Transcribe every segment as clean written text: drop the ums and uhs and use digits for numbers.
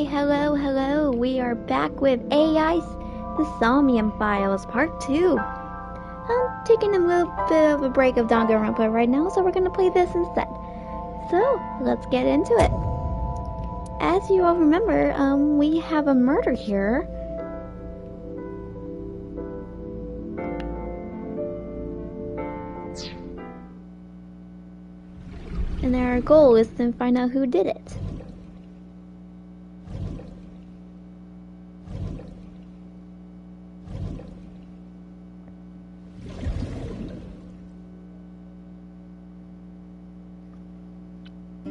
Hello, hello. We are back with AI's The Somnium Files Part 2. I'm taking a little bit of a break of Danganronpa right now, so we're gonna play this instead. So, let's get into it. As you all remember, we have a murder here. And our goal is to find out who did it.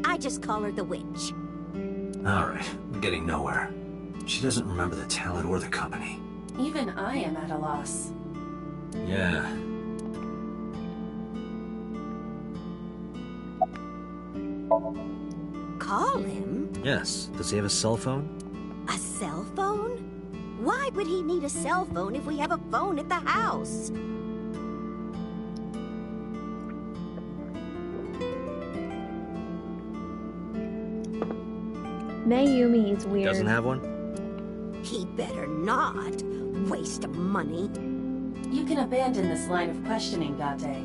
I just call her the witch. Alright, we're getting nowhere. She doesn't remember the talent or the company. Even I am at a loss. Yeah. Call him? Yes. Does he have a cell phone? A cell phone? Why would he need a cell phone if we have a phone at the house? Mayumi is weird. Doesn't have one? He better not. Waste of money. You can abandon this line of questioning, Date.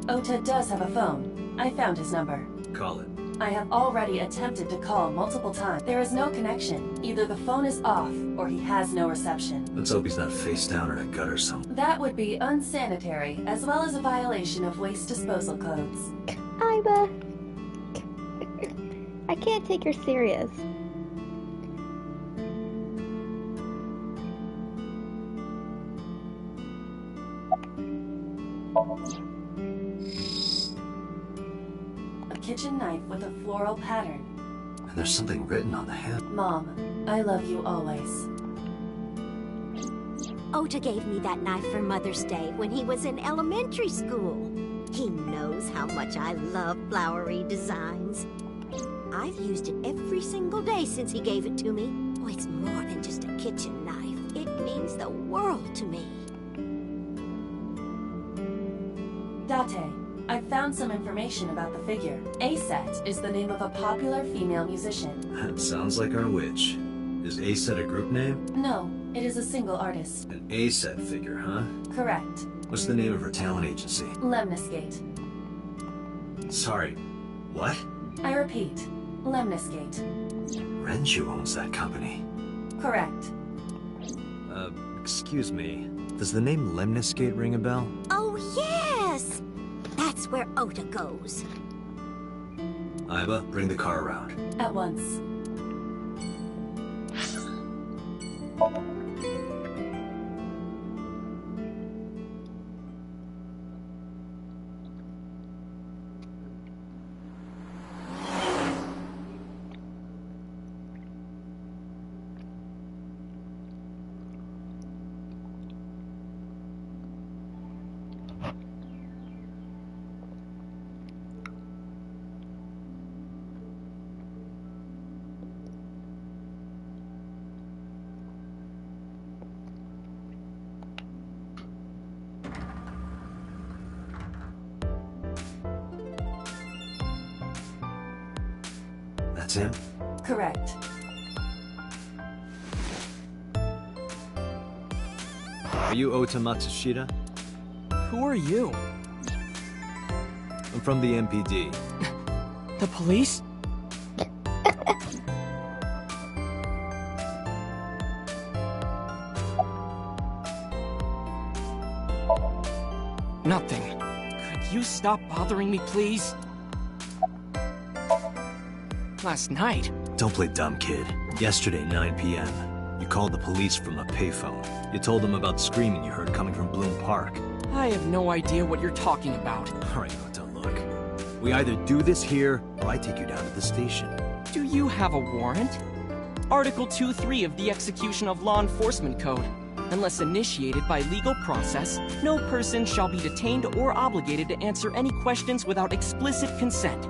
Ota does have a phone. I found his number. Call it. I have already attempted to call multiple times. There is no connection. Either the phone is off, or he has no reception. Let's hope he's not face down in a gut or something. That would be unsanitary, as well as a violation of waste disposal codes. I can't take her serious. A kitchen knife with a floral pattern. And there's something written on the handle. Mom, I love you always. Ota gave me that knife for Mother's Day when he was in elementary school. He knows how much I love flowery designs. I've used it every single day since he gave it to me. Oh, it's more than just a kitchen knife. It means the world to me. Date, I've found some information about the figure. A-Set is the name of a popular female musician. That sounds like our witch. Is A-Set a group name? No, it is a single artist. An A-Set figure, huh? Correct. What's the name of her talent agency? Lemniscate. Sorry, what? I repeat, Lemniscate. Renju owns that company. Correct. Excuse me. Does the name Lemniscate ring a bell? Oh, yes! That's where Ota goes. Iba, bring the car around. At once. That's him? Correct. Are you Ota Matsushita? Who are you? I'm from the MPD. The police? Nothing. Could you stop bothering me, please? Last night? Don't play dumb, kid. Yesterday, 9 p.m., you called the police from a payphone. You told them about screaming you heard coming from Bloom Park. I have no idea what you're talking about. Alright, Ota, look. We either do this here, or I take you down to the station. Do you have a warrant? Article 2.3 of the Execution of Law Enforcement Code. Unless initiated by legal process, no person shall be detained or obligated to answer any questions without explicit consent.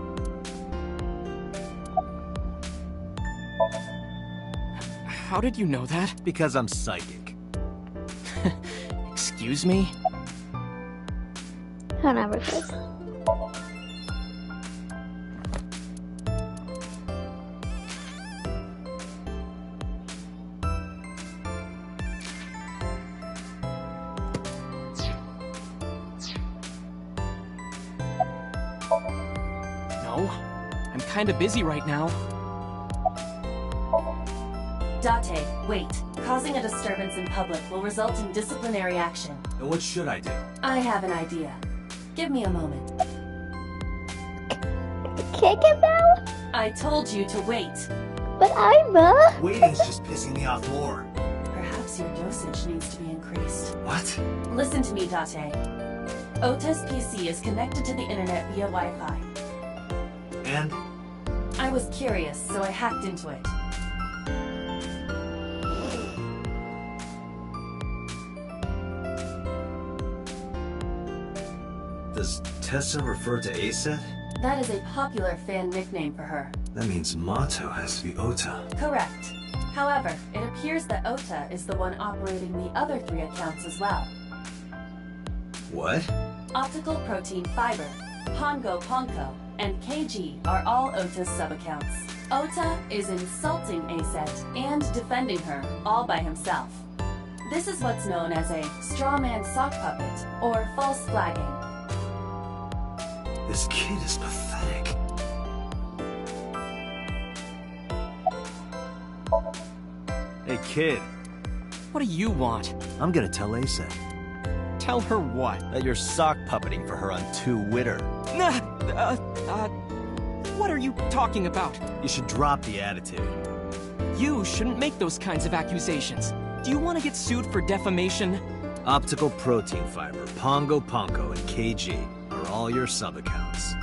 How did you know that? Because I'm psychic. Excuse me? Hold on, real quick. kinda busy right now. Date, wait. Causing a disturbance in public will result in disciplinary action. And what should I do? I have an idea. Give me a moment. Kick it now? I told you to wait. But I'm Waiting's just pissing me off more. Perhaps your dosage needs to be increased. What? Listen to me, Date. Ota's PC is connected to the internet via Wi-Fi. And? I was curious, so I hacked into it. Does Tessa refer to Aset? That is a popular fan nickname for her. That means Mato has to be Ota. Correct. However, it appears that Ota is the one operating the other 3 accounts as well. What? Optical Protein Fiber, Pongo Ponko, and KG are all Ota's sub-accounts. Ota is insulting Aset and defending her all by himself. This is what's known as a strawman sock puppet, or false flagging. This kid is pathetic. Hey kid, What do you want? I'm gonna tell Aset Tell her what? that you're sock puppeting for her on Twitter. What are you talking about? You should drop the attitude. You shouldn't make those kinds of accusations. Do you want to get sued for defamation? Optical Protein Fiber, Pongo Ponko, and KG are all your sub-accounts.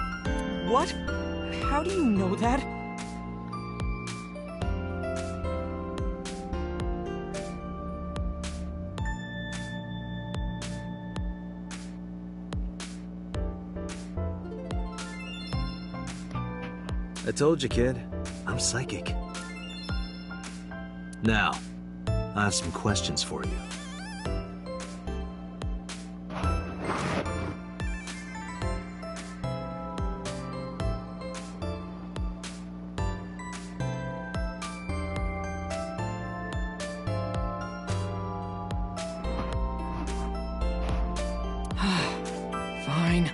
What? How do you know that? I told you, kid. I'm psychic. Now, I have some questions for you. Fine.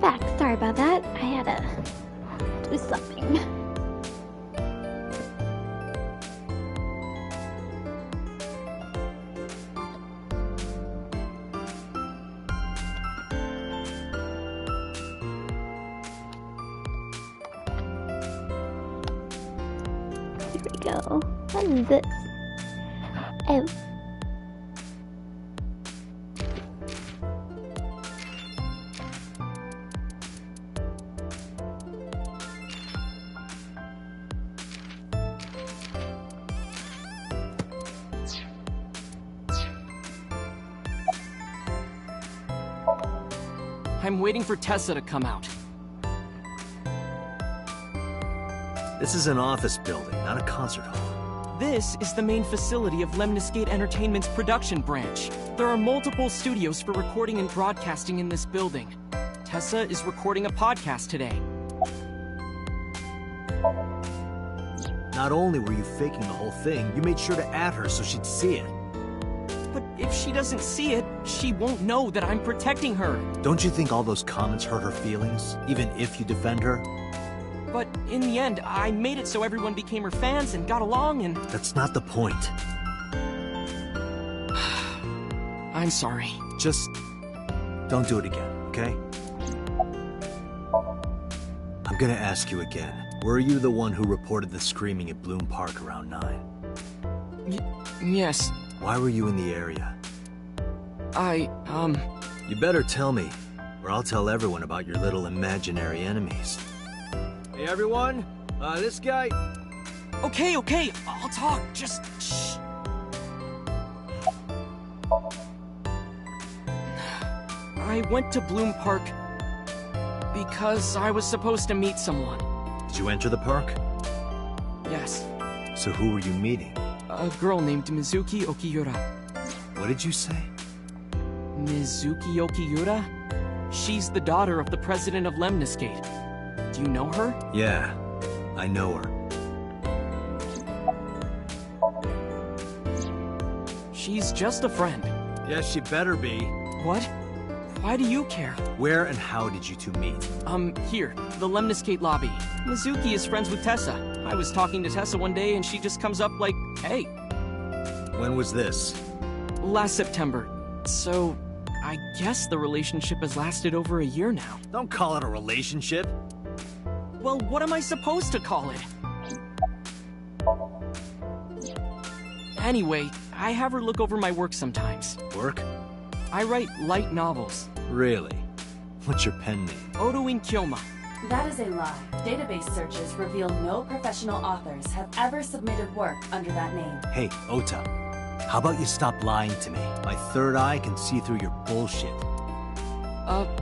I'm back. Sorry about that. I had to do something. Here we go. What is this? Oh. I'm waiting for Tessa to come out. This is an office building, not a concert hall. This is the main facility of Lemniscate Entertainment's production branch. There are multiple studios for recording and broadcasting in this building. Tessa is recording a podcast today. Not only were you faking the whole thing, you made sure to add her so she'd see it. But if she doesn't see it, she won't know that I'm protecting her. Don't you think all those comments hurt her feelings, even if you defend her? But in the end, I made it so everyone became her fans and got along and... That's not the point. I'm sorry. Just don't do it again, okay? I'm gonna ask you again. Were you the one who reported the screaming at Bloom Park around 9? Yes. Why were you in the area? You better tell me, or I'll tell everyone about your little imaginary enemies. Hey everyone, this guy... Okay, I'll talk, just shh. I went to Bloom Park because I was supposed to meet someone. Did you enter the park? Yes. So who were you meeting? A girl named Mizuki Okiura. What did you say? Mizuki Okiura? She's the daughter of the president of Lemniscate. Do you know her? Yeah, I know her. She's just a friend. Yes, she better be. What? Why do you care? Where and how did you two meet? Here, the Lemniscate lobby. Mizuki is friends with Tessa. I was talking to Tessa one day and she just comes up like, hey. When was this? Last September. So, I guess the relationship has lasted over a year now. Don't call it a relationship. Well, what am I supposed to call it? Anyway, I have her look over my work sometimes. Work? I write light novels. Really? What's your pen name? Odoin Kyoma. That is a lie. Database searches reveal no professional authors have ever submitted work under that name. Hey, Ota. How about you stop lying to me? My third eye can see through your bullshit.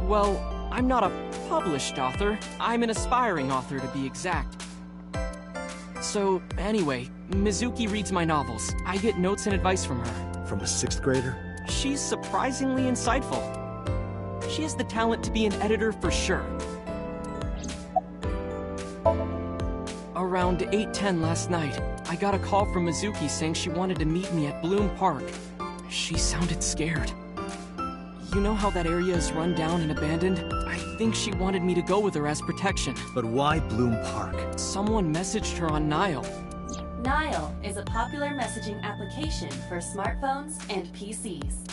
Well, I'm not a published author. I'm an aspiring author, to be exact. So, anyway, Mizuki reads my novels. I get notes and advice from her. From a 6th grader? She's surprisingly insightful. She has the talent to be an editor for sure. Around 8:10 last night, I got a call from Mizuki saying she wanted to meet me at Bloom Park. She sounded scared. You know how that area is run down and abandoned? I think she wanted me to go with her as protection. But why Bloom Park? Someone messaged her on Nile. Nile is a popular messaging application for smartphones and PCs.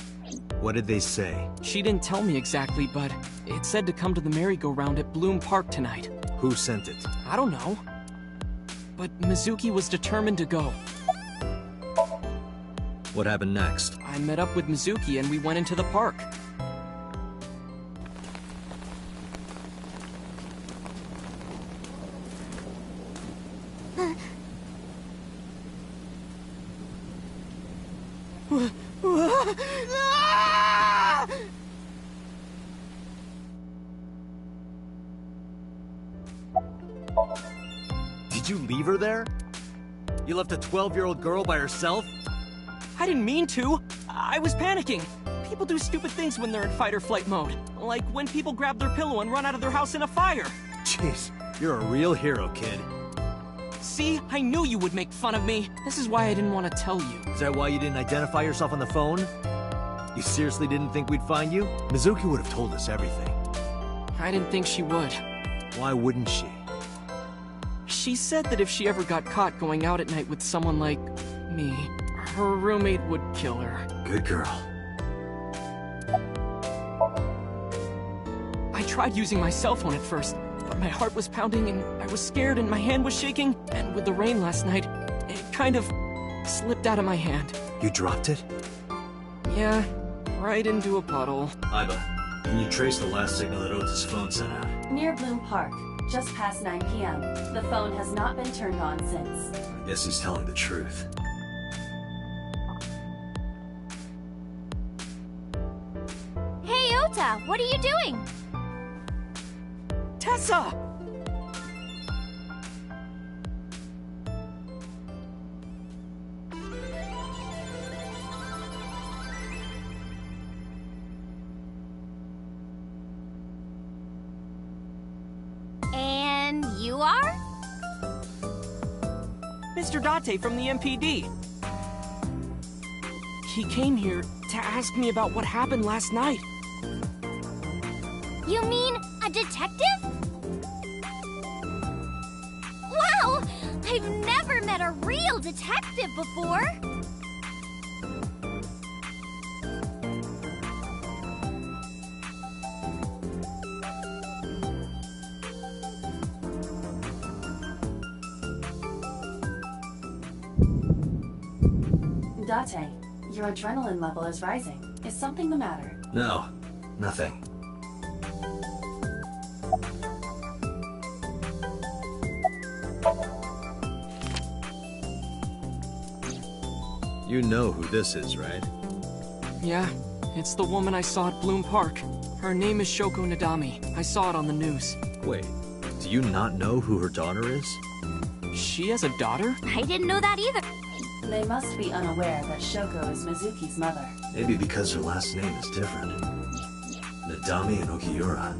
What did they say? She didn't tell me exactly, but it said to come to the merry-go-round at Bloom Park tonight. Who sent it? I don't know. But Mizuki was determined to go. What happened next? I met up with Mizuki and we went into the park. Did you leave her there? You left a 12-year-old girl by herself? I didn't mean to. I was panicking. People do stupid things when they're in fight or flight mode. Like when people grab their pillow and run out of their house in a fire. Jeez, you're a real hero, kid. See? I knew you would make fun of me. This is why I didn't want to tell you. Is that why you didn't identify yourself on the phone? You seriously didn't think we'd find you? Mizuki would have told us everything. I didn't think she would. Why wouldn't she? She said that if she ever got caught going out at night with someone like me, her roommate would kill her. Good girl. I tried using my cell phone at first, but my heart was pounding and I was scared and my hand was shaking. And with the rain last night, it kind of slipped out of my hand. You dropped it? Yeah, right into a puddle. Iba, can you trace the last signal that Ota's phone sent out? Near Bloom Park, just past 9 p.m. The phone has not been turned on since. I guess he's telling the truth. Hey, Ota, what are you doing? Tessa! And you are? Mr. Date from the MPD. He came here to ask me about what happened last night. You mean a detective? Wow! I've never met a real detective before! Date, your adrenaline level is rising. Is something the matter? No, nothing. You know who this is, right? Yeah, it's the woman I saw at Bloom Park. Her name is Shoko Nadami. I saw it on the news. Wait, do you not know who her daughter is? She has a daughter? I didn't know that either. They must be unaware that Shoko is Mizuki's mother. Maybe because her last name is different. Nadami and Okiura.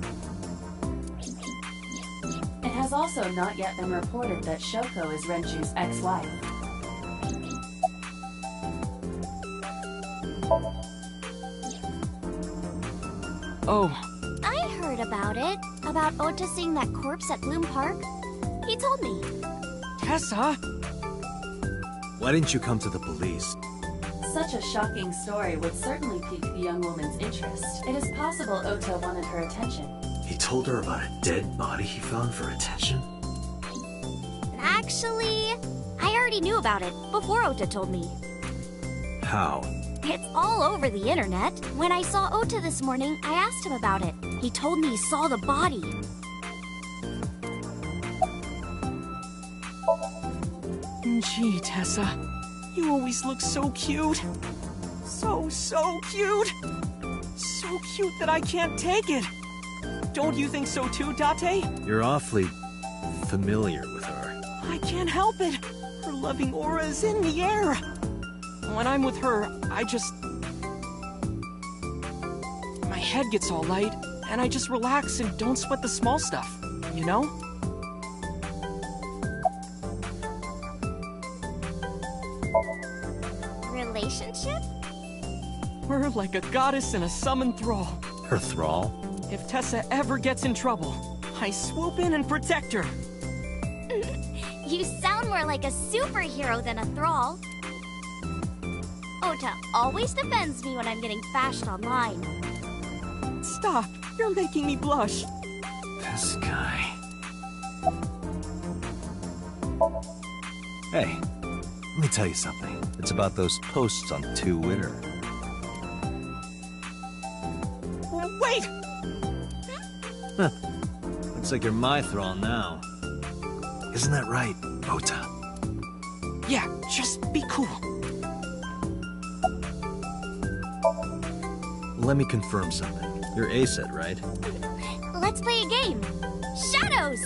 It has also not yet been reported that Shoko is Renju's ex-wife. Oh, I heard about it. About Ota seeing that corpse at Bloom Park. He told me. Tessa! Why didn't you come to the police? Such a shocking story would certainly pique the young woman's interest. It is possible Ota wanted her attention. He told her about a dead body he found for attention? Actually, I already knew about it before Ota told me. How? It's all over the internet. When I saw Ota this morning, I asked him about it. He told me he saw the body. Gee, Tessa, you always look so cute. So cute. So cute that I can't take it. Don't you think so too, Date? You're awfully familiar with her. I can't help it. Her loving aura is in the air. When I'm with her, my head gets all light, and I just relax and don't sweat the small stuff, you know? Relationship? We're like a goddess and a summoned thrall. Her thrall? If Tessa ever gets in trouble, I swoop in and protect her. You sound more like a superhero than a thrall. Ota always defends me when I'm getting bashed online. Stop! You're making me blush. This guy. Hey, let me tell you something. It's about those posts on Twitter. Wait! Huh. Looks like you're my thrall now. Isn't that right, Ota? Yeah, just be cool. Let me confirm something. You're A-set, right? Let's play a game. Shadows!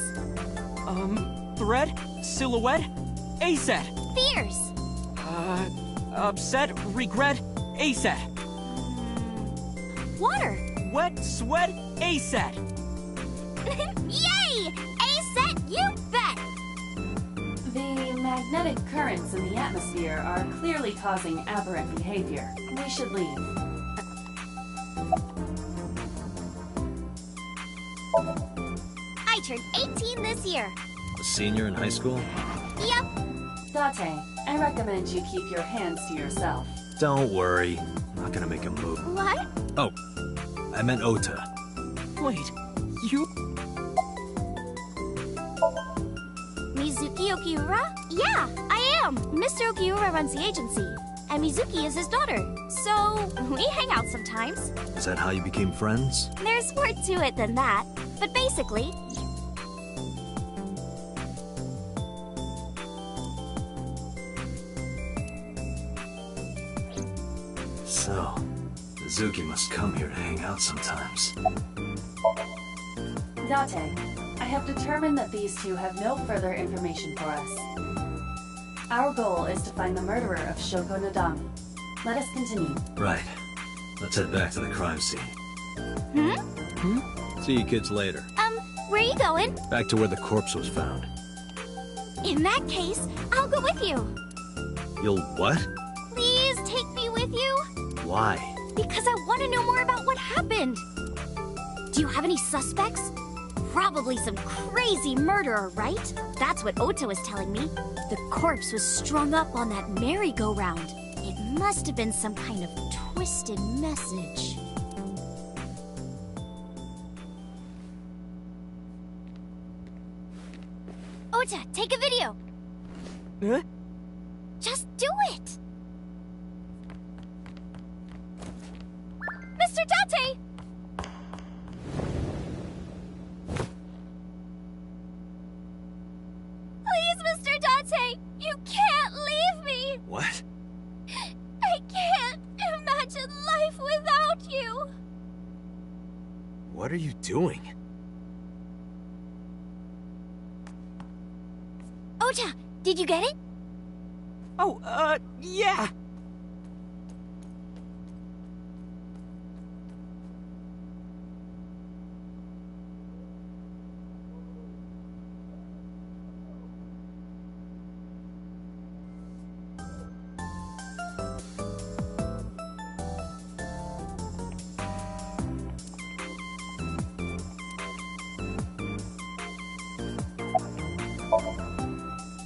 Thread, silhouette, A-set. Fears! Upset, regret, A-set. Water! Wet, sweat, A-set. Yay! A-set, you bet! The magnetic currents in the atmosphere are clearly causing aberrant behavior. We should leave. turned 18 this year. A senior in high school? Yep. Date, I recommend you keep your hands to yourself. Don't worry. I'm not gonna make a move. What? Oh, I meant Ota. Wait, you? Mizuki Okiura? Yeah, I am. Mr. Okiura runs the agency, and Mizuki is his daughter. So, we hang out sometimes. Is that how you became friends? There's more to it than that. But basically, So, Mizuki must come here to hang out sometimes. Date, I have determined that these two have no further information for us. Our goal is to find the murderer of Shoko Nadami. Let us continue. Right. Let's head back to the crime scene. See you kids later. where are you going? Back to where the corpse was found. In that case, I'll go with you. You'll what? Please take me with you. Why? Because I want to know more about what happened. Do you have any suspects? Probably some crazy murderer, right? That's what Ota was telling me. The corpse was strung up on that merry-go-round. It must have been some kind of twisted message. Ota, take a video. Huh? Just do it. Mr. Date! Please, Mr. Date! You can't leave me! What? I can't imagine life without you! What are you doing? Ota, did you get it? Oh, yeah.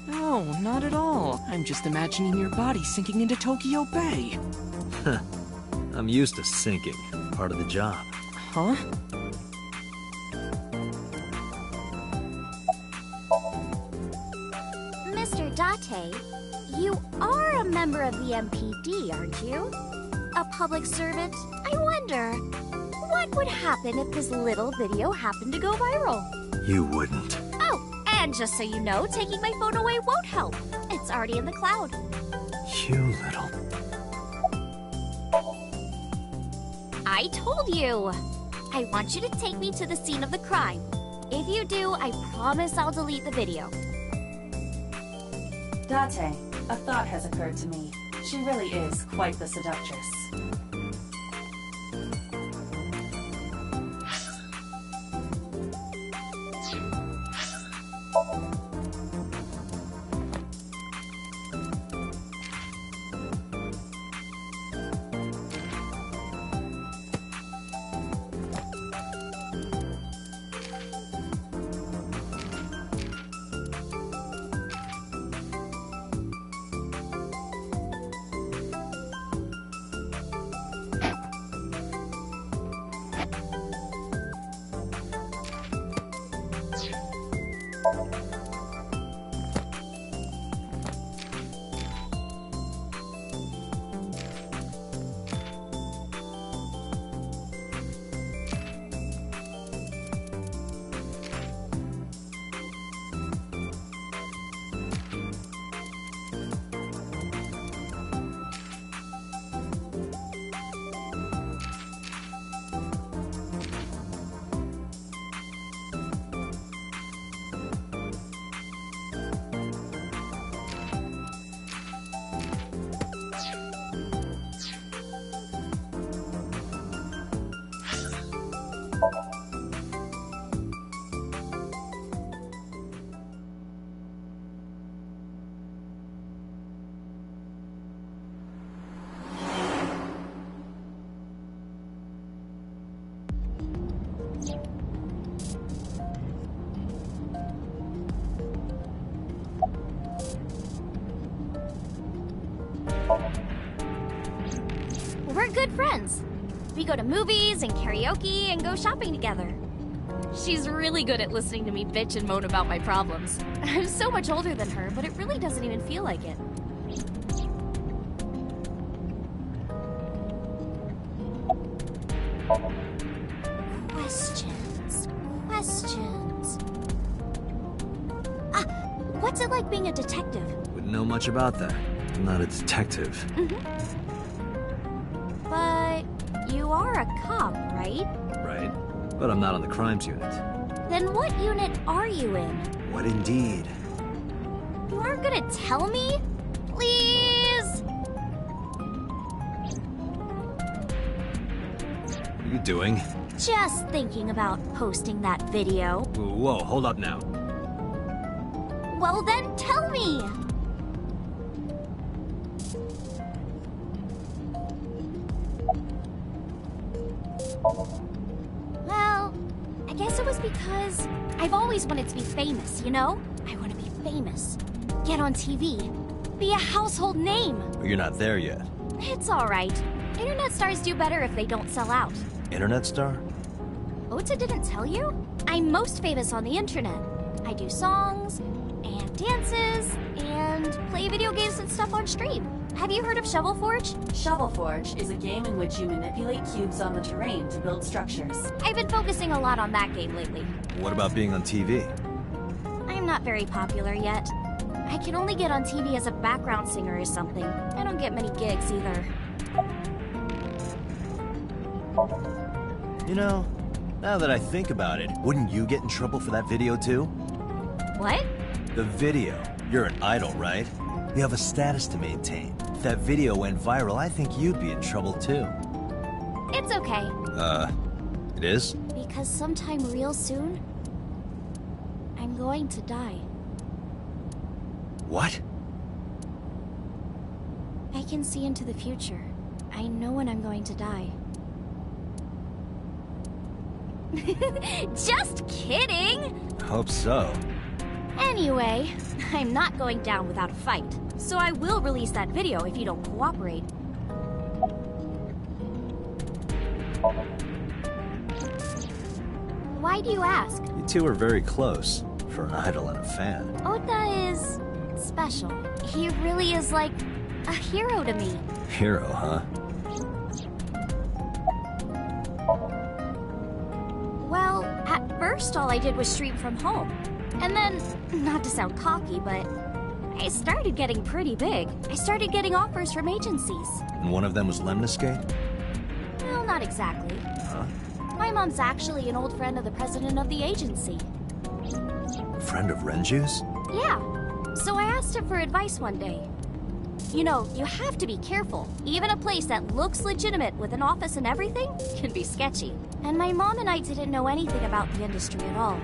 No, not at all. I'm just imagining your body sinking into Tokyo Bay. I'm used to sinking. Part of the job. Huh? Mr. Date, you are a member of the MPD, aren't you? A public servant? I wonder, what would happen if this little video happened to go viral? You wouldn't. Oh, and just so you know, taking my phone away won't help. It's already in the cloud. You little... I told you! I want you to take me to the scene of the crime. If you do, I promise I'll delete the video. Date, a thought has occurred to me. She really is quite the seductress. We're good friends. We go to movies and karaoke and go shopping together. She's really good at listening to me bitch and moan about my problems. I'm so much older than her, but it really doesn't even feel like it. Questions. Ah, what's it like being a detective? Wouldn't know much about that. I'm not a detective. But you are a cop, right? Right? But I'm not on the crimes unit. Then what unit are you in? What indeed? You aren't gonna tell me? Please? What are you doing? Just thinking about posting that video. Whoa, hold up now. Well then, tell me! Well, I guess it was because I've always wanted to be famous, you know? I want to be famous. Get on TV. Be a household name. But you're not there yet. It's alright. Internet stars do better if they don't sell out. Internet star? Ota didn't tell you? I'm most famous on the internet. I do songs, and dances, and play video games and stuff on stream. Have you heard of Shovel Forge? Shovel Forge is a game in which you manipulate cubes on the terrain to build structures. I've been focusing a lot on that game lately. What about being on TV? I'm not very popular yet. I can only get on TV as a background singer or something. I don't get many gigs either. You know, now that I think about it, wouldn't you get in trouble for that video too? What? The video. You're an idol, right? You have a status to maintain. If that video went viral, I think you'd be in trouble too. It's okay. It is? Because sometime real soon, I'm going to die. What? I can see into the future. I know when I'm going to die. Just kidding! Hope so. Anyway, I'm not going down without a fight. So I will release that video if you don't cooperate. Why do you ask? You two are very close, for an idol and a fan. Ota is special. He really is like a hero to me. Hero, huh? Well, at first all I did was stream from home. And then, not to sound cocky, but I started getting pretty big. I started getting offers from agencies. And one of them was Lemniscate? Well, not exactly. Huh? My mom's actually an old friend of the president of the agency. Friend of Renju's? Yeah. So I asked him for advice one day. You know, you have to be careful. Even a place that looks legitimate with an office and everything can be sketchy. And my mom and I didn't know anything about the industry at all.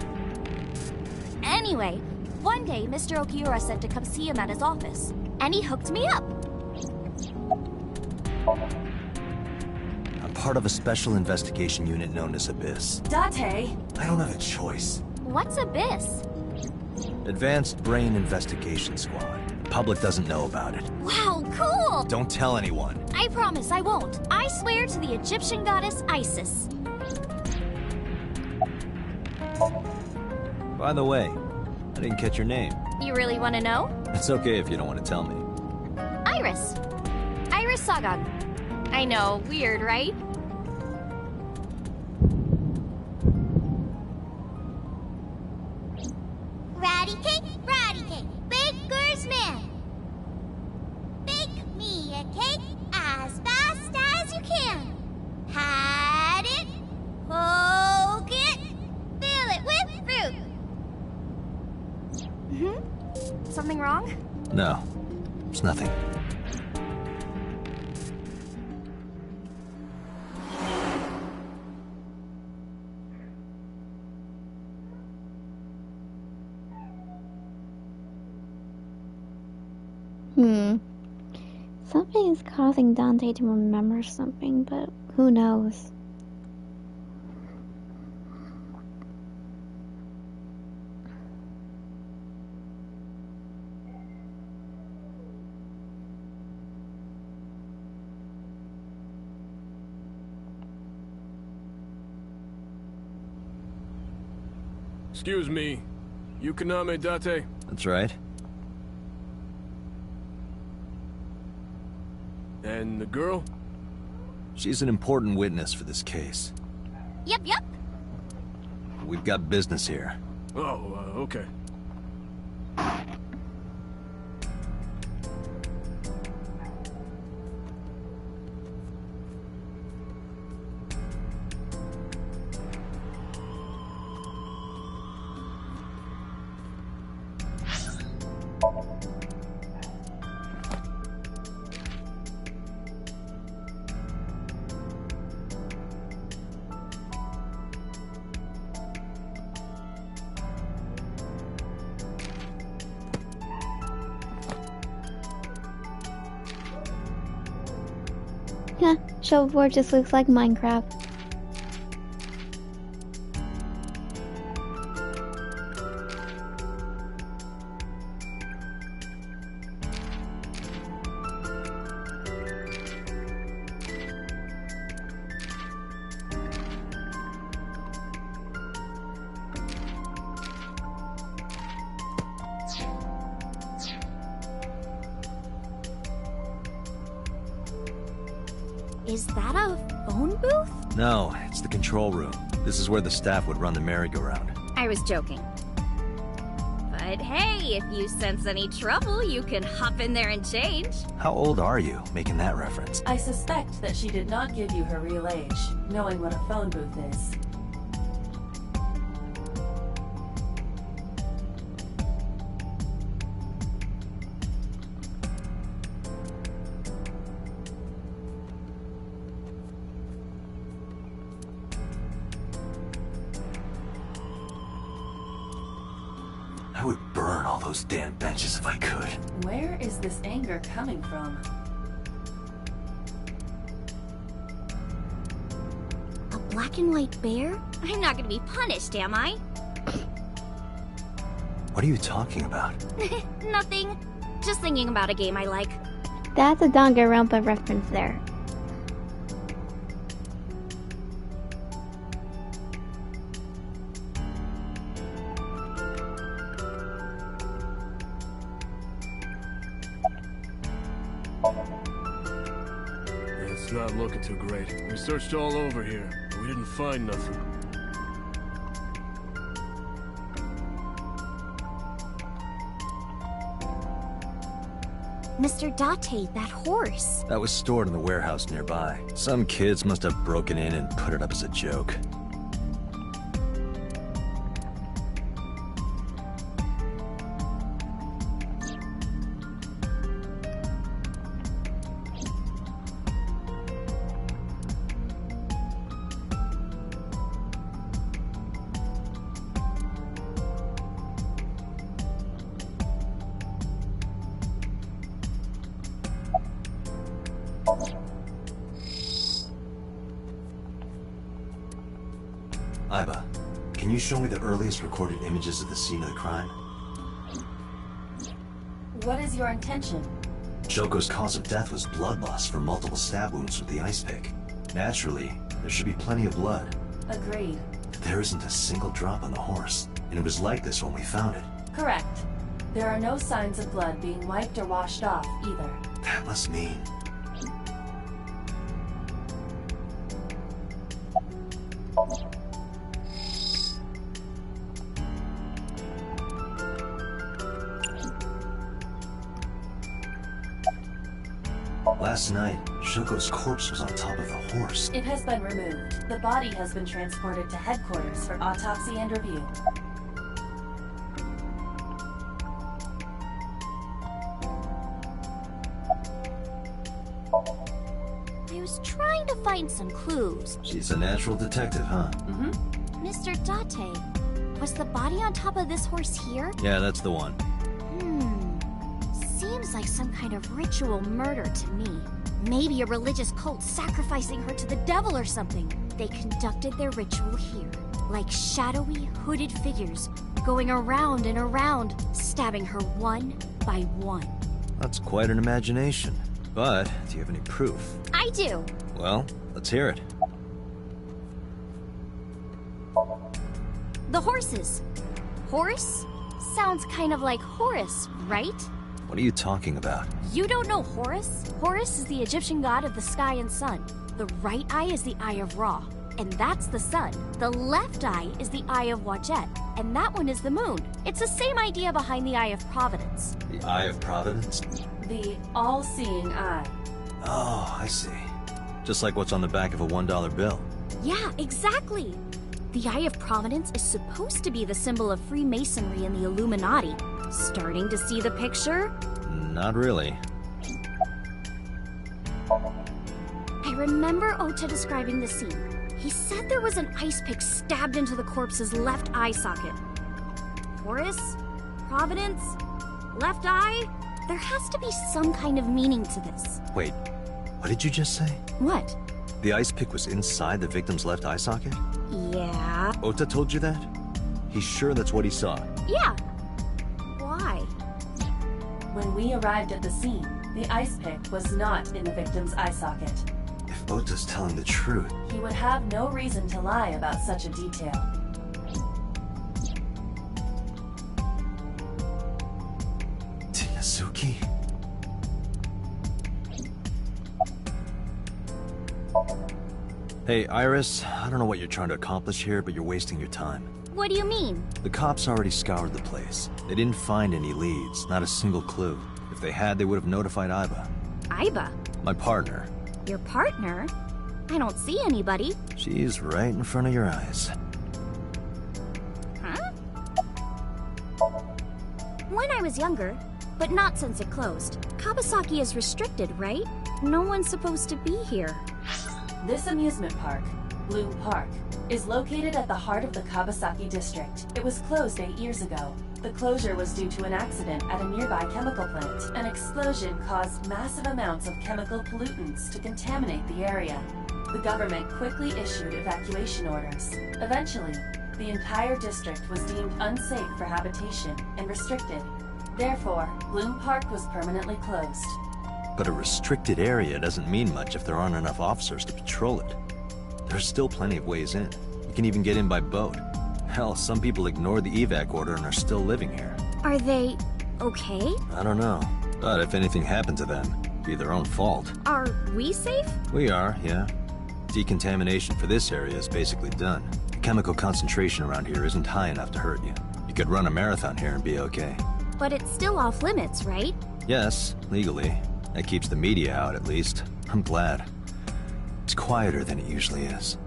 Anyway, one day Mr. Okiura said to come see him at his office. And he hooked me up. I'm part of a special investigation unit known as Abyss. Date! I don't have a choice. What's Abyss? Advanced Brain Investigation Squad. The public doesn't know about it. Wow, cool! Don't tell anyone. I promise I won't. I swear to the Egyptian goddess Isis. By the way, I didn't catch your name. You really want to know? It's okay if you don't want to tell me. Iris. Iris Sagan. I know, weird, right? Ratty cake, baker's man. Bake me a cake as fast as you can. Pat it, poke it, fill it with fruit. Something wrong? No, it's nothing. Something is causing Dante to remember something, but who knows? Excuse me. Yukaname Date? That's right. And the girl? She's an important witness for this case. Yep, yep. We've got business here. Oh, okay. Huh, shuffleboard just looks like Minecraft. Is that a phone booth? No, it's the control room. This is where the staff would run the merry-go-round. I was joking. But hey, if you sense any trouble, you can hop in there and change. How old are you, making that reference? I suspect that she did not give you her real age, knowing what a phone booth is. I would burn all those damn benches if I could. Where is this anger coming from? A black and white bear? I'm not gonna be punished, am I? What are you talking about? Nothing. Just thinking about a game I like. That's a Danganronpa reference there. It's not looking too great. We searched all over here, but we didn't find nothing. Mr. Date, that horse. That was stored in the warehouse nearby. Some kids must have broken in and put it up as a joke. Iba, can you show me the earliest recorded images of the scene of the crime? What is your intention? Shoko's cause of death was blood loss from multiple stab wounds with the ice pick. Naturally, there should be plenty of blood. Agreed. But there isn't a single drop on the horse, and it was like this when we found it. Correct. There are no signs of blood being wiped or washed off, either. That must mean... Last night, Shoko's corpse was on top of the horse. It has been removed. The body has been transported to headquarters for autopsy and review. I was trying to find some clues. She's a natural detective, huh? Mm-hmm. Mr. Date, was the body on top of this horse here? Yeah, that's the one. Seems like some kind of ritual murder to me. Maybe a religious cult sacrificing her to the devil or something. They conducted their ritual here, like shadowy, hooded figures, going around and around, stabbing her one by one. That's quite an imagination. But, do you have any proof? I do. Well, let's hear it. The horses. Horse? Sounds kind of like Horus, right? What are you talking about? You don't know Horus? Horus is the Egyptian god of the sky and sun. The right eye is the eye of Ra, and that's the sun. The left eye is the eye of Wajet, and that one is the moon. It's the same idea behind the eye of Providence. The Eye of Providence? The all-seeing eye. Oh, I see. Just like what's on the back of a $1 bill. Yeah, exactly. The Eye of Providence is supposed to be the symbol of Freemasonry and the Illuminati. Starting to see the picture? Not really. I remember Ota describing the scene. He said there was an ice pick stabbed into the corpse's left eye socket. Horus? Providence? Left eye? There has to be some kind of meaning to this. Wait, what did you just say? What? The ice pick was inside the victim's left eye socket? Yeah. Ota told you that? He's sure that's what he saw. Yeah. Why? When we arrived at the scene, the ice pick was not in the victim's eye socket. If Ota's telling the truth... He would have no reason to lie about such a detail. Tsuki? Hey, Iris, I don't know what you're trying to accomplish here, but you're wasting your time. What do you mean? The cops already scoured the place. They didn't find any leads, not a single clue. If they had, they would have notified Iba. Iba? My partner. Your partner? I don't see anybody. She's right in front of your eyes. Huh? When I was younger, but not since it closed. Kawasaki is restricted, right? No one's supposed to be here. This amusement park, Bloom Park, is located at the heart of the Kawasaki district. It was closed 8 years ago. The closure was due to an accident at a nearby chemical plant. An explosion caused massive amounts of chemical pollutants to contaminate the area. The government quickly issued evacuation orders. Eventually, the entire district was deemed unsafe for habitation and restricted. Therefore, Bloom Park was permanently closed. But a restricted area doesn't mean much if there aren't enough officers to patrol it. There's still plenty of ways in. You can even get in by boat. Hell, some people ignored the evac order and are still living here. Are they okay? I don't know. But if anything happened to them, it'd be their own fault. Are we safe? We are, yeah. Decontamination for this area is basically done. The chemical concentration around here isn't high enough to hurt you. You could run a marathon here and be okay. But it's still off limits, right? Yes, legally. That keeps the media out, at least. I'm glad. It's quieter than it usually is.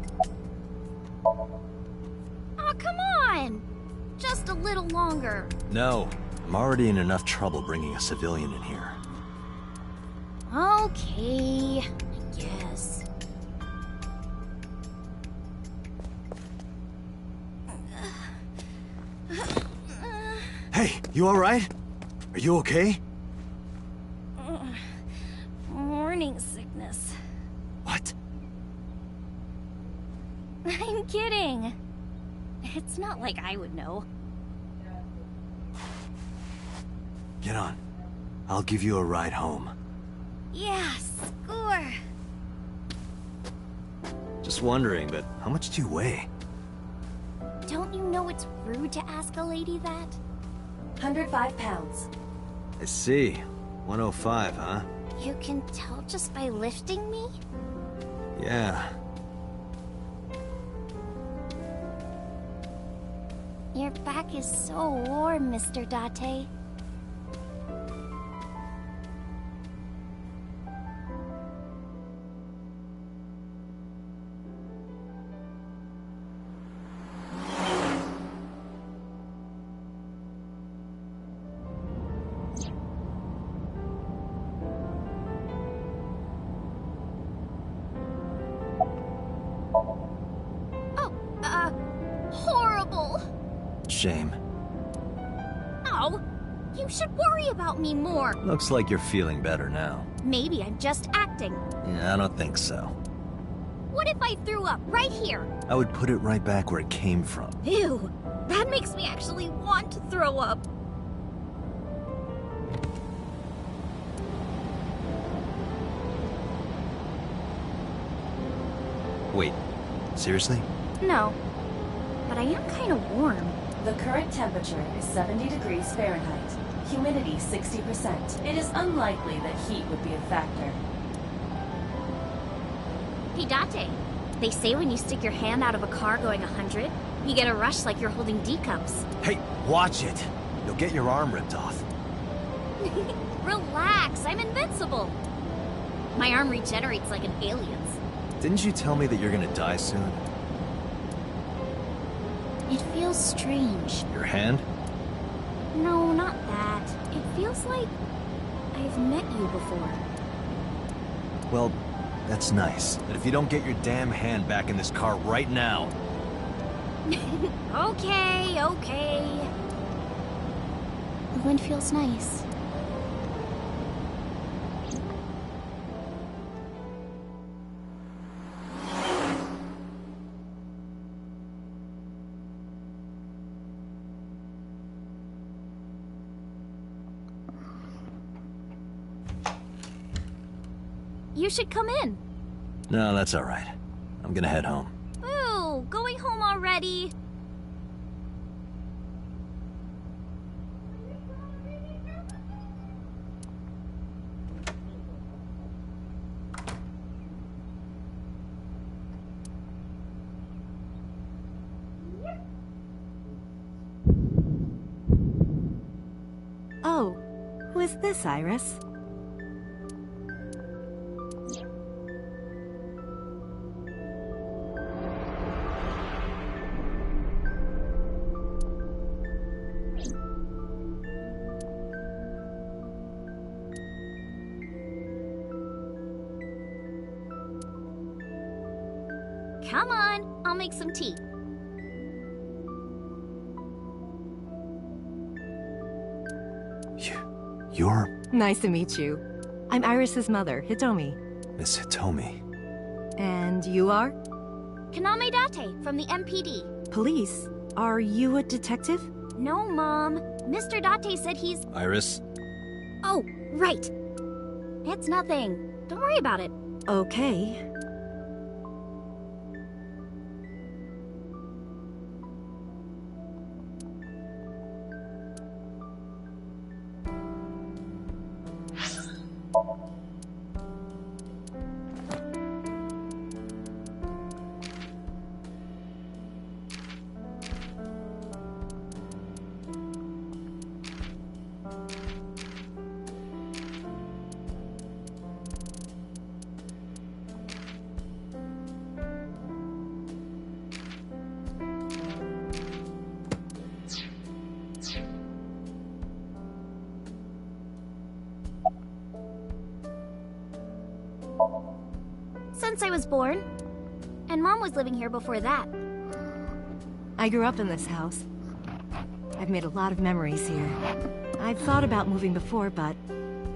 Oh, come on! Just a little longer. No, I'm already in enough trouble bringing a civilian in here. Okay, I guess. Hey, you alright? Are you okay? Morning sickness. What? I'm kidding. It's not like I would know. Get on. I'll give you a ride home. Yeah, score. Just wondering, but how much do you weigh? Don't you know it's rude to ask a lady that? 105 pounds. I see. 105, huh? You can tell just by lifting me? Yeah. Your back is so warm, Mr. Date. Horrible! Shame. Oh, you should worry about me more. Looks like you're feeling better now. Maybe I'm just acting. Yeah, I don't think so. What if I threw up right here? I would put it right back where it came from. Ew, that makes me actually want to throw up. Wait, seriously? No, but I am kind of warm. The current temperature is 70 degrees Fahrenheit. Humidity 60%. It is unlikely that heat would be a factor. Hey, Date. They say when you stick your hand out of a car going 100, you get a rush like you're holding D cups. Hey, watch it! You'll get your arm ripped off. Relax, I'm invincible. My arm regenerates like an alien's. Didn't you tell me that you're gonna die soon? It feels strange. Your hand? No, not that. It feels like I've met you before. Well, that's nice. But if you don't get your damn hand back in this car right now... Okay, okay. The wind feels nice. You should come in. No, that's all right. I'm gonna head home. Ooh, going home already? Oh, who is this, Iris? Come on, I'll make some tea. You're... Nice to meet you. I'm Iris's mother, Hitomi. Miss Hitomi. And you are? Kaname Date from the MPD. Police? Are you a detective? No, Mom. Mr. Date said he's... Iris? Oh, right. It's nothing. Don't worry about it. Okay. Since I was born. And Mom was living here before that. I grew up in this house. I've made a lot of memories here. I've thought about moving before, but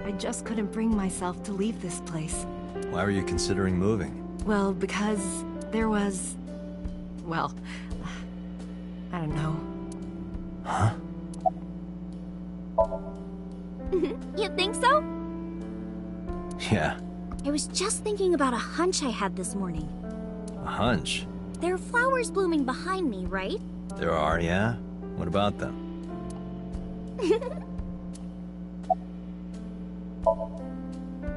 I just couldn't bring myself to leave this place. Why were you considering moving? Well, because there was... well, I don't know. Huh? You think so? Yeah. I was just thinking about a hunch I had this morning. A hunch? There are flowers blooming behind me, right? There are, yeah? What about them?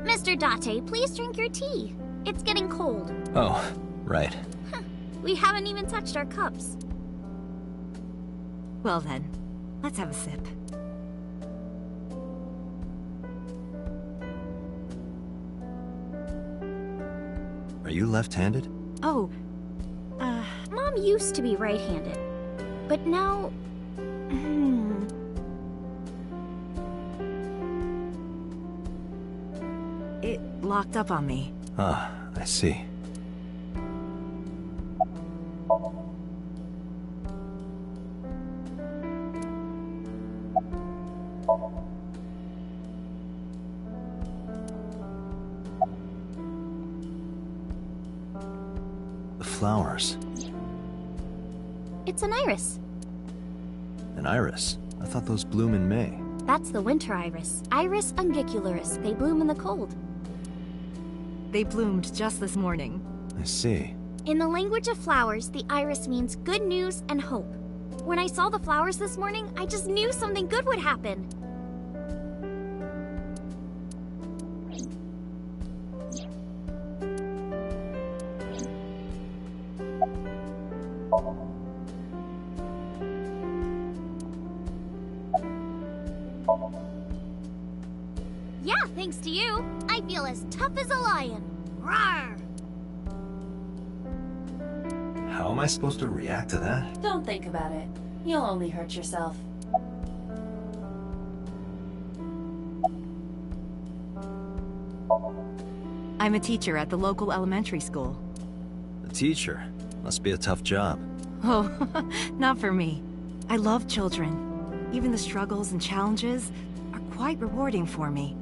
Mr. Date, please drink your tea. It's getting cold. Oh, right. We haven't even touched our cups. Well then, let's have a sip. Are you left-handed? Oh, Mom used to be right-handed, but now... it locked up on me. Ah, I see. The flowers. It's an iris. An iris? I thought those bloom in May. That's the winter iris. Iris ungicularis. They bloom in the cold. They bloomed just this morning. I see. In the language of flowers, the iris means good news and hope. When I saw the flowers this morning, I just knew something good would happen. Yeah, thanks to you, I feel as tough as a lion. Rawr! How am I supposed to react to that? Don't think about it. You'll only hurt yourself. I'm a teacher at the local elementary school. A teacher? Must be a tough job. Oh, not for me. I love children. Even the struggles and challenges are quite rewarding for me.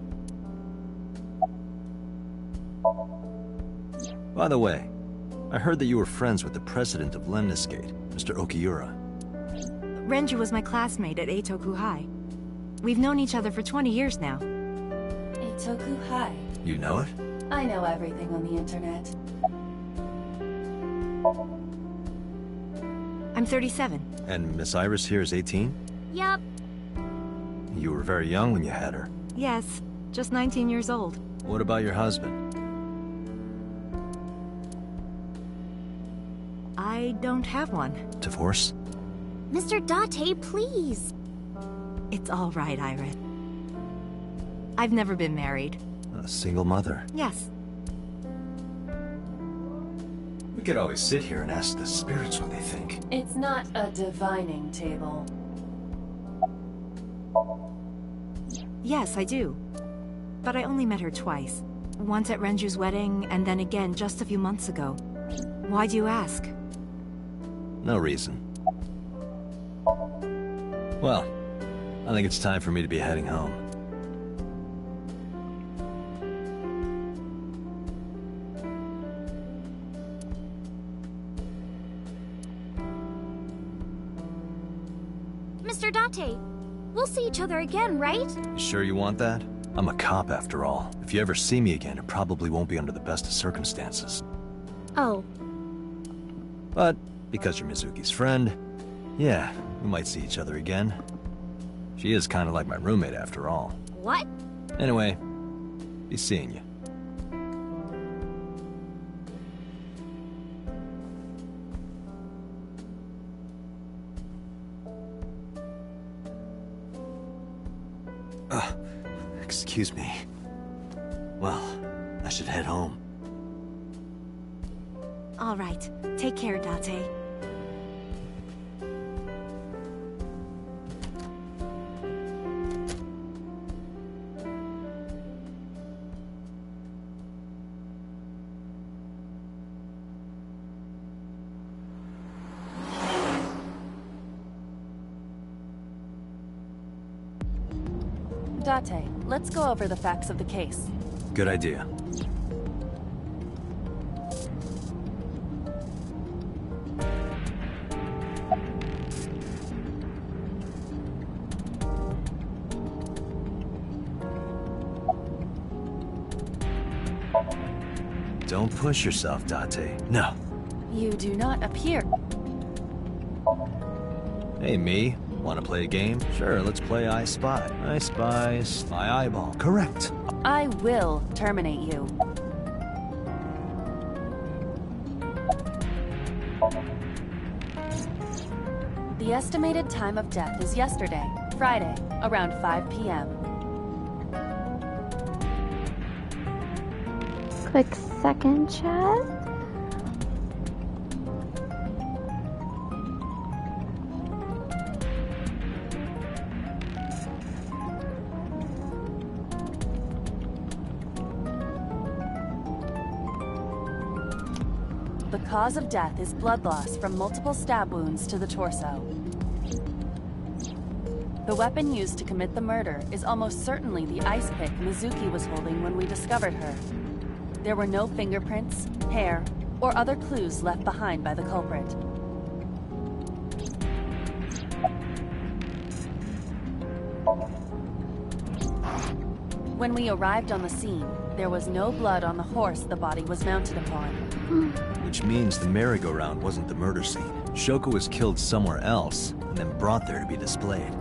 By the way, I heard that you were friends with the president of Lemniscate, Mr. Okiura. Renju was my classmate at Eitoku High. We've known each other for 20 years now. Eitoku High. You know it? I know everything on the internet. I'm 37. And Miss Iris here is 18? Yup. You were very young when you had her. Yes, just 19 years old. What about your husband? I don't have one. Divorce? Mr. Date, please. It's all right, Iris. I've never been married. A single mother. Yes. We could always sit here and ask the spirits what they think. It's not a divining table. Yes, I do. But I only met her twice. Once at Renju's wedding, and then again just a few months ago. Why do you ask? No reason. Well, I think it's time for me to be heading home. Mr. Date, we'll see each other again, right? You sure you want that? I'm a cop after all. If you ever see me again, it probably won't be under the best of circumstances. Oh. But because you're Mizuki's friend, yeah, we might see each other again. She is kind of like my roommate after all. What? Anyway, be seeing you. Excuse me. Well, I should head home. All right. Take care, Date. Date, let's go over the facts of the case. Good idea. Don't push yourself, Date. No. You do not appear. Hey, me. Want to play a game? Sure, let's play I Spy. I Spy, Spy Eyeball. Correct. I will terminate you. The estimated time of death is yesterday, Friday, around 5 p.m. Quick second, chat. The cause of death is blood loss from multiple stab wounds to the torso. The weapon used to commit the murder is almost certainly the ice pick Mizuki was holding when we discovered her. There were no fingerprints, hair, or other clues left behind by the culprit. When we arrived on the scene, there was no blood on the horse the body was mounted upon. Which means the merry-go-round wasn't the murder scene. Shoko was killed somewhere else, and then brought there to be displayed.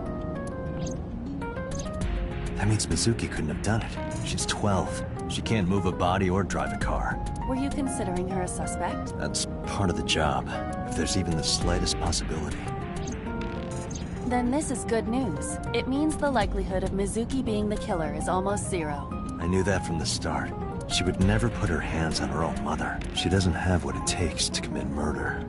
That means Mizuki couldn't have done it. She's 12. She can't move a body or drive a car. Were you considering her a suspect? That's part of the job, if there's even the slightest possibility. Then this is good news. It means the likelihood of Mizuki being the killer is almost zero. I knew that from the start. She would never put her hands on her own mother. She doesn't have what it takes to commit murder.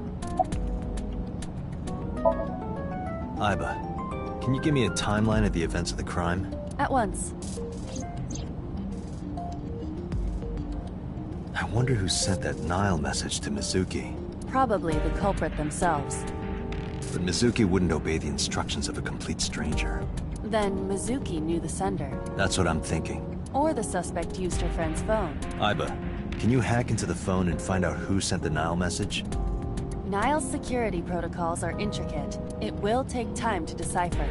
Aiba, can you give me a timeline of the events of the crime? At once. I wonder who sent that Nile message to Mizuki. Probably the culprit themselves. But Mizuki wouldn't obey the instructions of a complete stranger. Then Mizuki knew the sender. That's what I'm thinking. Or the suspect used her friend's phone. Aiba, can you hack into the phone and find out who sent the Nile message? Nile's security protocols are intricate. It will take time to decipher.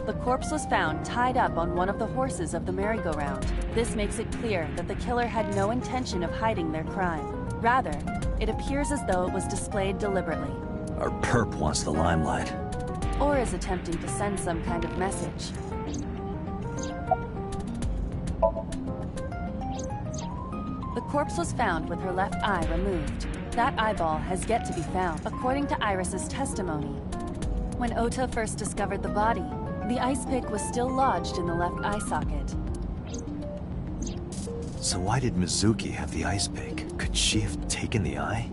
The corpse was found tied up on one of the horses of the merry-go-round. This makes it clear that the killer had no intention of hiding their crime. Rather, it appears as though it was displayed deliberately. Our perp wants the limelight. Or is attempting to send some kind of message. The corpse was found with her left eye removed. That eyeball has yet to be found, according to Iris's testimony. When Ota first discovered the body, the ice pick was still lodged in the left eye socket. So why did Mizuki have the ice pick? Could she have taken the eye?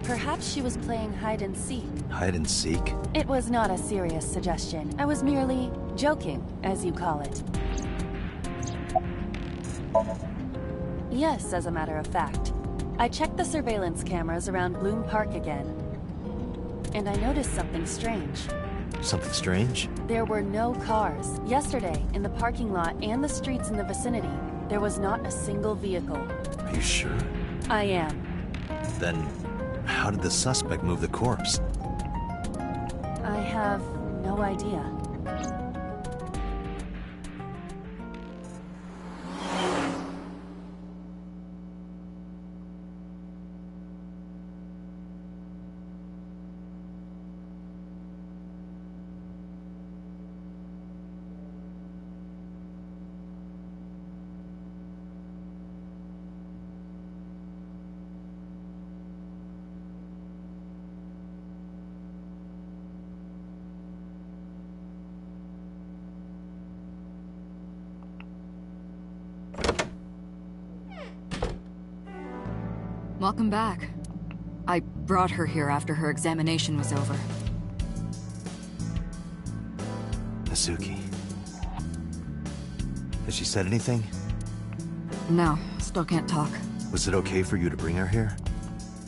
Perhaps she was playing hide and seek. Hide and seek? It was not a serious suggestion. I was merely joking, as you call it. Yes, as a matter of fact. I checked the surveillance cameras around Bloom Park again. And I noticed something strange. Something strange? There were no cars. Yesterday, in the parking lot and the streets in the vicinity, there was not a single vehicle. Are you sure? I am. Then, how did the suspect move the corpse? I have no idea. Welcome back. I brought her here after her examination was over. Mizuki. Has she said anything? No, still can't talk. Was it okay for you to bring her here?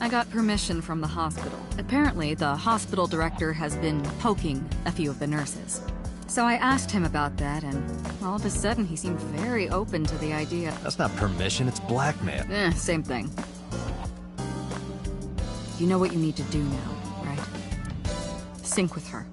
I got permission from the hospital. Apparently, the hospital director has been poking a few of the nurses. So I asked him about that, and all of a sudden he seemed very open to the idea. That's not permission, it's blackmail. Same thing. You know what you need to do now, right? Sync with her.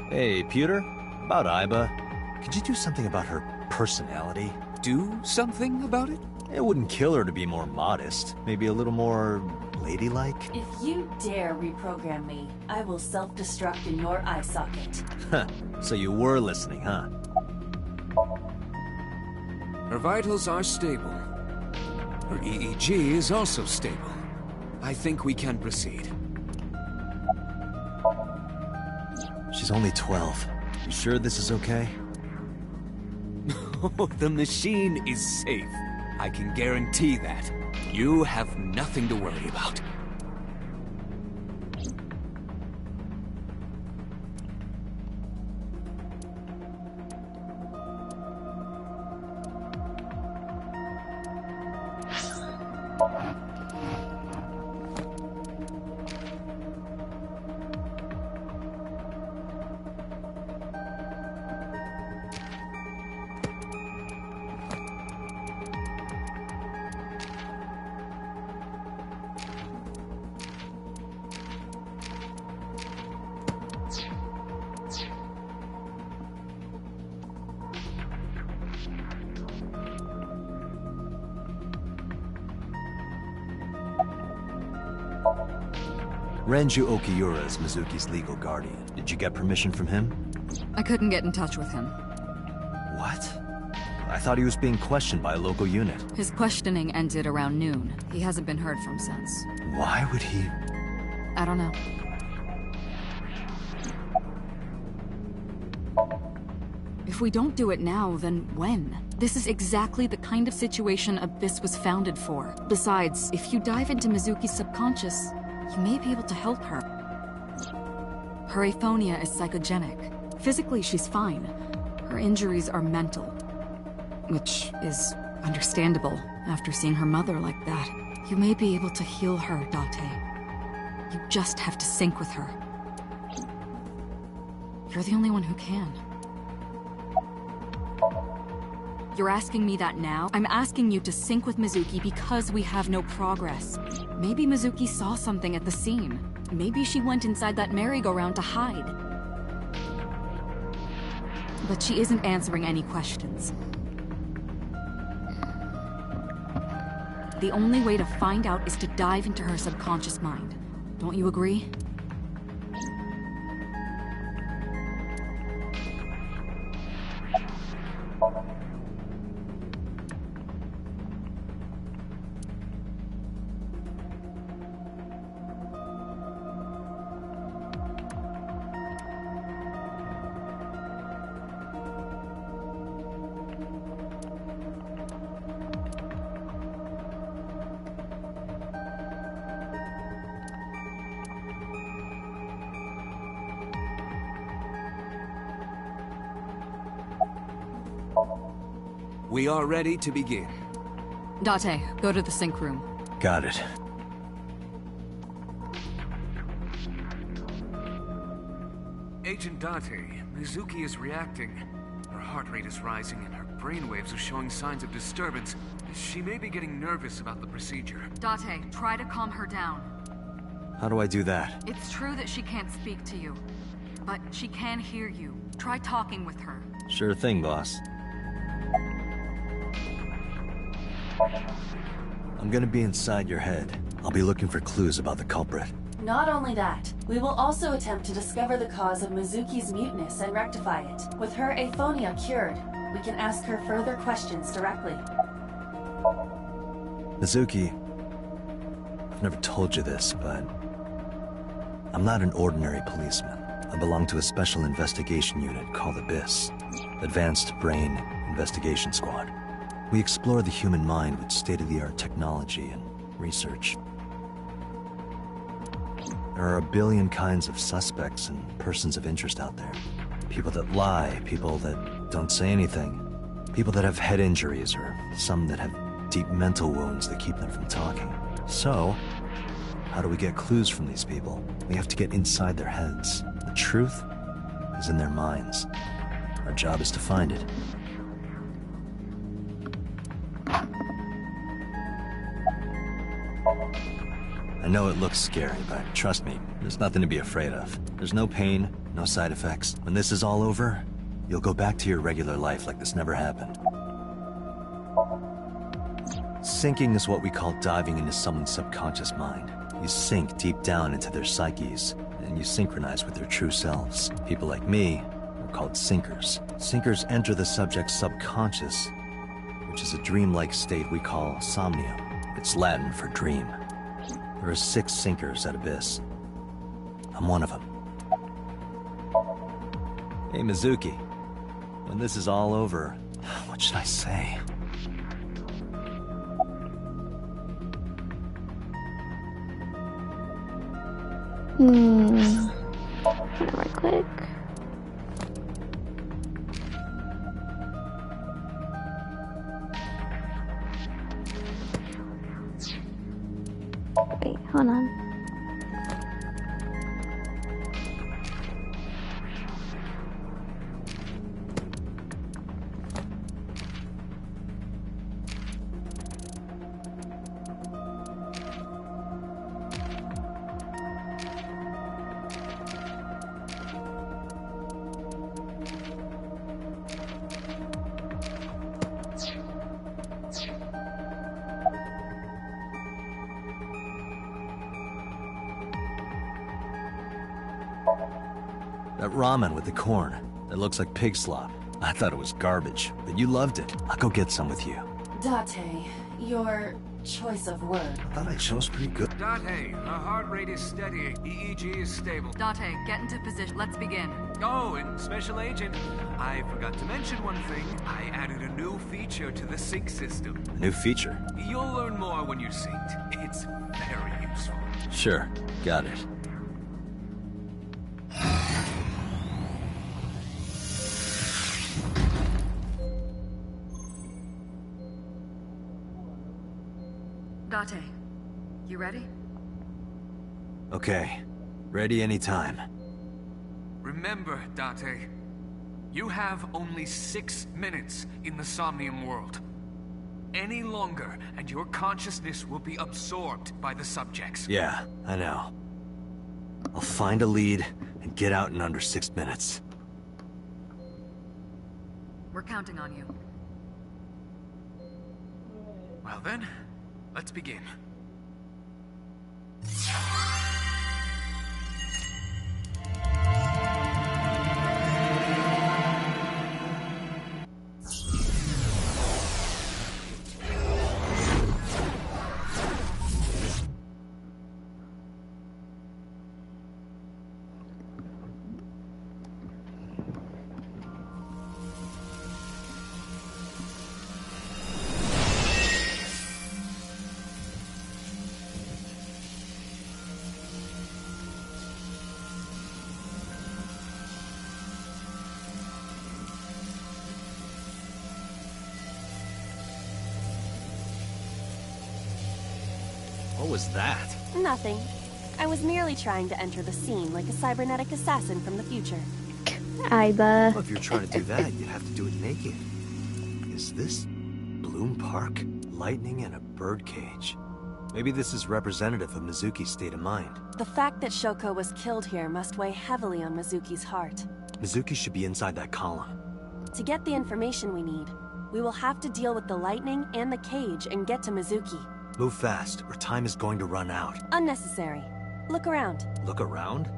Hey, Pewter? About Aiba. Could you do something about her personality? Do something about it? It wouldn't kill her to be more modest. Maybe a little more ladylike? If you dare reprogram me, I will self-destruct in your eye socket. Huh. So you were listening, huh? Her vitals are stable. Her EEG is also stable. I think we can proceed. She's only 12. You sure this is okay? Oh, the machine is safe. I can guarantee that. You have nothing to worry about. Renju Okiura is Mizuki's legal guardian. Did you get permission from him? I couldn't get in touch with him. What? I thought he was being questioned by a local unit. His questioning ended around noon. He hasn't been heard from since. Why would he... I don't know. If we don't do it now, then when? This is exactly the kind of situation Abyss was founded for. Besides, if you dive into Mizuki's subconscious, you may be able to help her. Her aphonia is psychogenic. Physically, she's fine. Her injuries are mental. Which is understandable after seeing her mother like that. You may be able to heal her, Date. You just have to sync with her. You're the only one who can. You're asking me that now? I'm asking you to sync with Mizuki because we have no progress. Maybe Mizuki saw something at the scene. Maybe she went inside that merry-go-round to hide. But she isn't answering any questions. The only way to find out is to dive into her subconscious mind. Don't you agree? We are ready to begin. Date, go to the sync room. Got it. Agent Date, Mizuki is reacting. Her heart rate is rising and her brainwaves are showing signs of disturbance. She may be getting nervous about the procedure. Date, try to calm her down. How do I do that? It's true that she can't speak to you, but she can hear you. Try talking with her. Sure thing, boss. I'm gonna be inside your head. I'll be looking for clues about the culprit. Not only that, we will also attempt to discover the cause of Mizuki's muteness and rectify it. With her aphonia cured, we can ask her further questions directly. Mizuki, I've never told you this, but I'm not an ordinary policeman. I belong to a special investigation unit called Abyss, Advanced Brain Investigation Squad. We explore the human mind with state-of-the-art technology and research. There are a billion kinds of suspects and persons of interest out there. People that lie, people that don't say anything, people that have head injuries, or some that have deep mental wounds that keep them from talking. So, how do we get clues from these people? We have to get inside their heads. The truth is in their minds. Our job is to find it. I know it looks scary, but trust me, there's nothing to be afraid of. There's no pain, no side effects. When this is all over, you'll go back to your regular life like this never happened. Sinking is what we call diving into someone's subconscious mind. You sink deep down into their psyches, and you synchronize with their true selves. People like me are called sinkers. Sinkers enter the subject's subconscious, which is a dreamlike state we call Somnium. It's Latin for dream. There are 6 sinkers at Abyss. I'm one of them. Hey, Mizuki. When this is all over, what should I say? Right click. Wait, hold on. That ramen with the corn. That looks like pig slop. I thought it was garbage, but you loved it. I'll go get some with you. Date, your choice of word. I thought I chose pretty good. Date, her heart rate is steady. EEG is stable. Date, get into position. Let's begin. Oh, and Special Agent, I forgot to mention one thing. I added a new feature to the sync system. A new feature? You'll learn more when you're synced. It's very useful. Sure, got it. Date, you ready? Okay, ready anytime. Remember, Date, you have only 6 minutes in the Somnium world. Any longer, and your consciousness will be absorbed by the subjects. Yeah, I know. I'll find a lead and get out in under 6 minutes. We're counting on you. Well then, let's begin. What was that? Nothing. I was merely trying to enter the scene like a cybernetic assassin from the future. Well, if you're trying to do that, you'd have to do it naked. Is this Bloom Park? Lightning and a birdcage. Maybe this is representative of Mizuki's state of mind. The fact that Shoko was killed here must weigh heavily on Mizuki's heart. Mizuki should be inside that column. To get the information we need, we will have to deal with the lightning and the cage and get to Mizuki. Move fast, or time is going to run out. Unnecessary. Look around. Look around?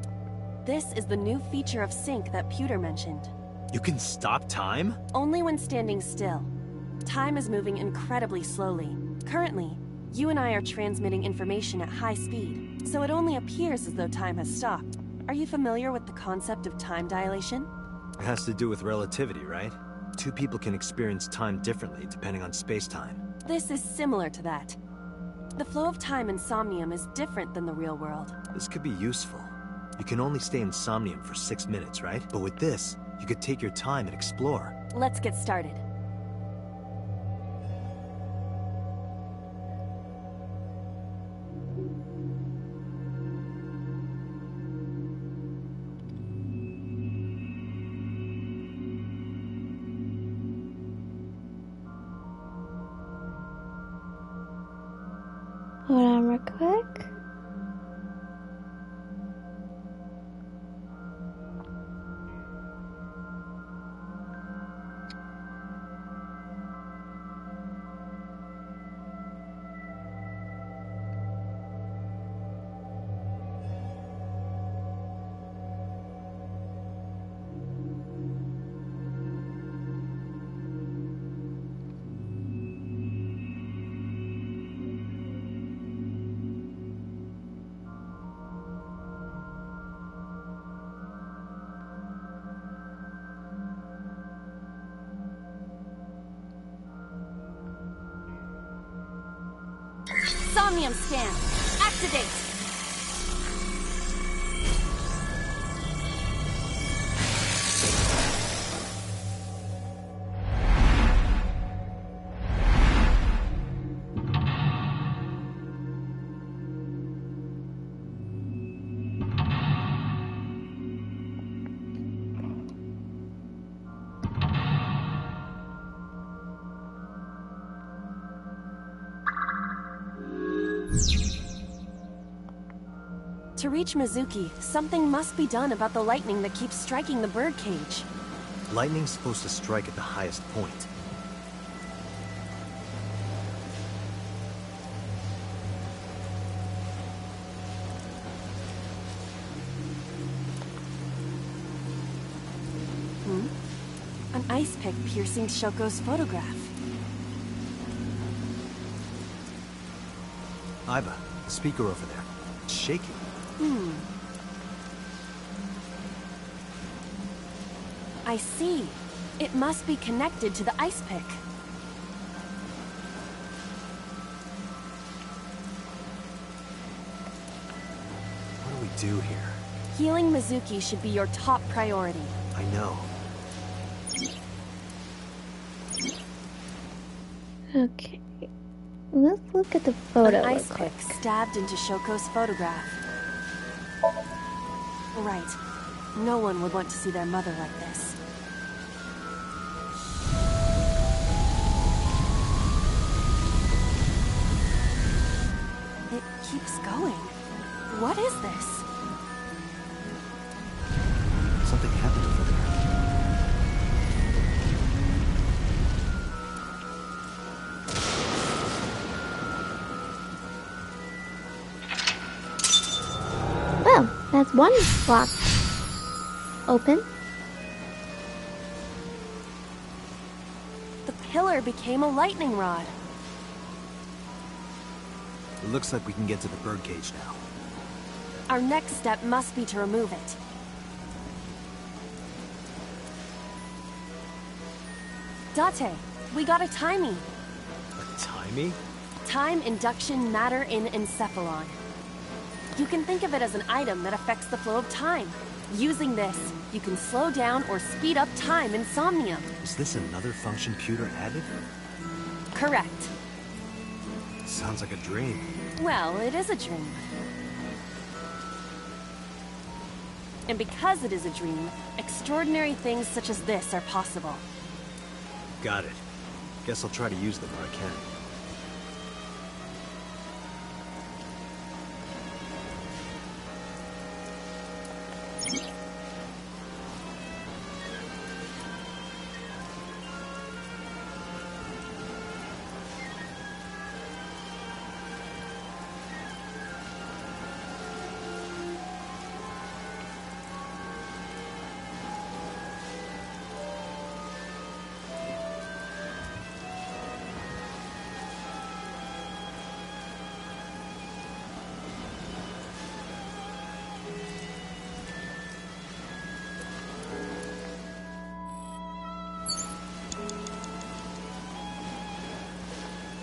This is the new feature of sync that Pewter mentioned. You can stop time? Only when standing still. Time is moving incredibly slowly. Currently, you and I are transmitting information at high speed, so it only appears as though time has stopped. Are you familiar with the concept of time dilation? It has to do with relativity, right? Two people can experience time differently depending on space-time. This is similar to that. The flow of time in Somnium is different than the real world. This could be useful. You can only stay in Somnium for 6 minutes, right? But with this, you could take your time and explore. Let's get started. Hold on real quick. Somnium scan. Activate. To reach Mizuki, something must be done about the lightning that keeps striking the birdcage. Lightning's supposed to strike at the highest point. An ice pick piercing Shoko's photograph. Iba, the speaker over there. It's shaking. I see. It must be connected to the ice pick. What do we do here? Healing Mizuki should be your top priority. I know. Okay. Let's look at the photo An real ice quick. pick stabbed into Shoko's photograph. Right. No one would want to see their mother like this. It keeps going. What is this? Something happened over there. Well, that's one block open. The pillar became a lightning rod. It looks like we can get to the birdcage now. Our next step must be to remove it. Date, we got a timie. A timie? Time induction matter in encephalon. You can think of it as an item that affects the flow of time. Using this, you can slow down or speed up time in Somnium. Is this another function Pewter added? Correct. Sounds like a dream. Well, it is a dream. And because it is a dream, extraordinary things such as this are possible. Got it. Guess I'll try to use them where I can.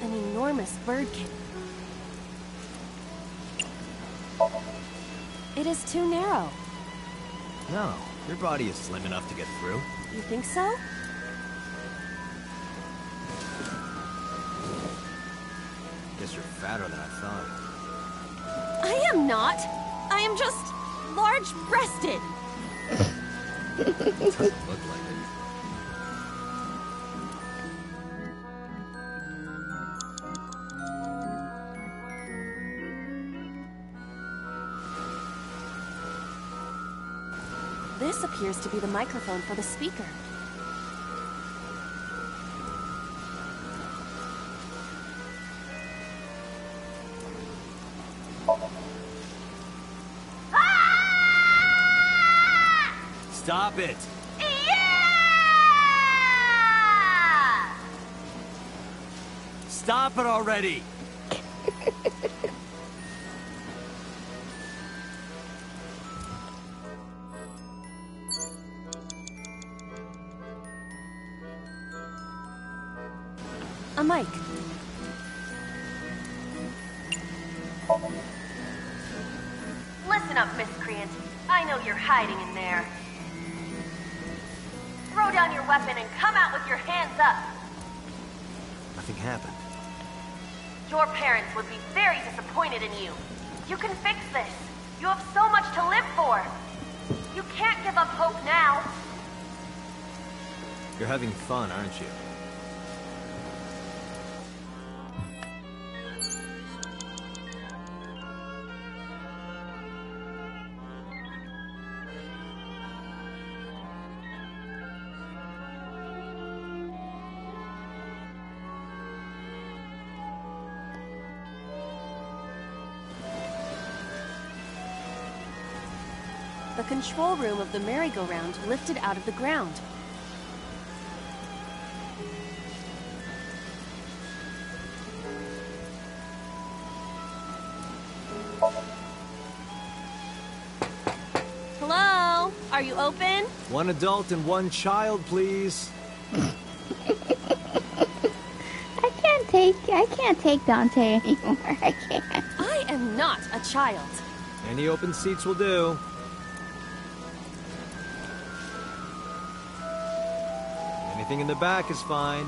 An enormous bird cage. It is too narrow. No, your body is slim enough to get through. You think so? Guess you're fatter than I thought. I am not. I am just large-breasted. Doesn't look like it. This appears to be the microphone for the speaker. Stop it! Yeah! Stop it already! A mic. Listen up, miscreant. I know you're hiding in there. Throw down your weapon and come out with your hands up. Nothing happened. Your parents would be very disappointed in you. You can fix this. You have so much to live for. You can't give up hope now. You're having fun, aren't you? The control room of the merry-go-round lifted out of the ground. Are you open? One adult and one child, please. I can't take Dante anymore. I can't. I am not a child. Any open seats will do. Anything in the back is fine.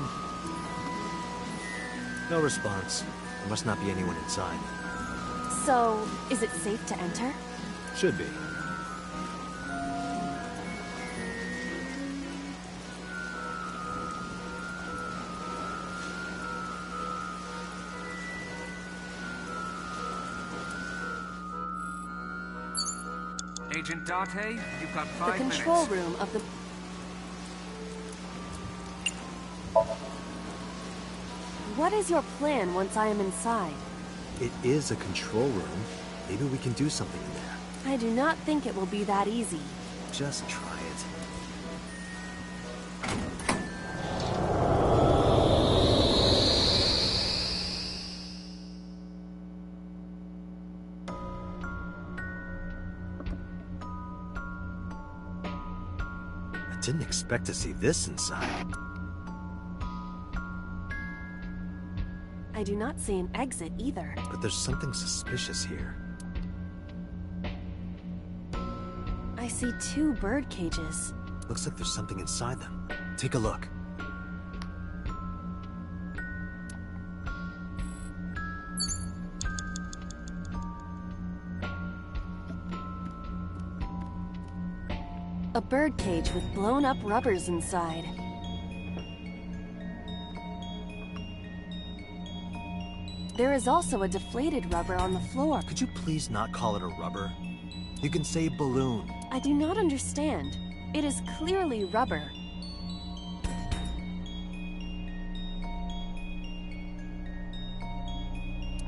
No response. There must not be anyone inside. So, is it safe to enter? Should be. Agent Date, you've got The 5 minutes. control room of the... What is your plan once I am inside? It is a control room. Maybe we can do something in there. I do not think it will be that easy. Just try it. I didn't expect to see this inside. I do not see an exit either. But there's something suspicious here. I see 2 bird cages. Looks like there's something inside them. Take a look. A bird cage with blown up rubbers inside. There is also a deflated rubber on the floor. Could you please not call it a rubber? You can say balloon. I do not understand. It is clearly rubber.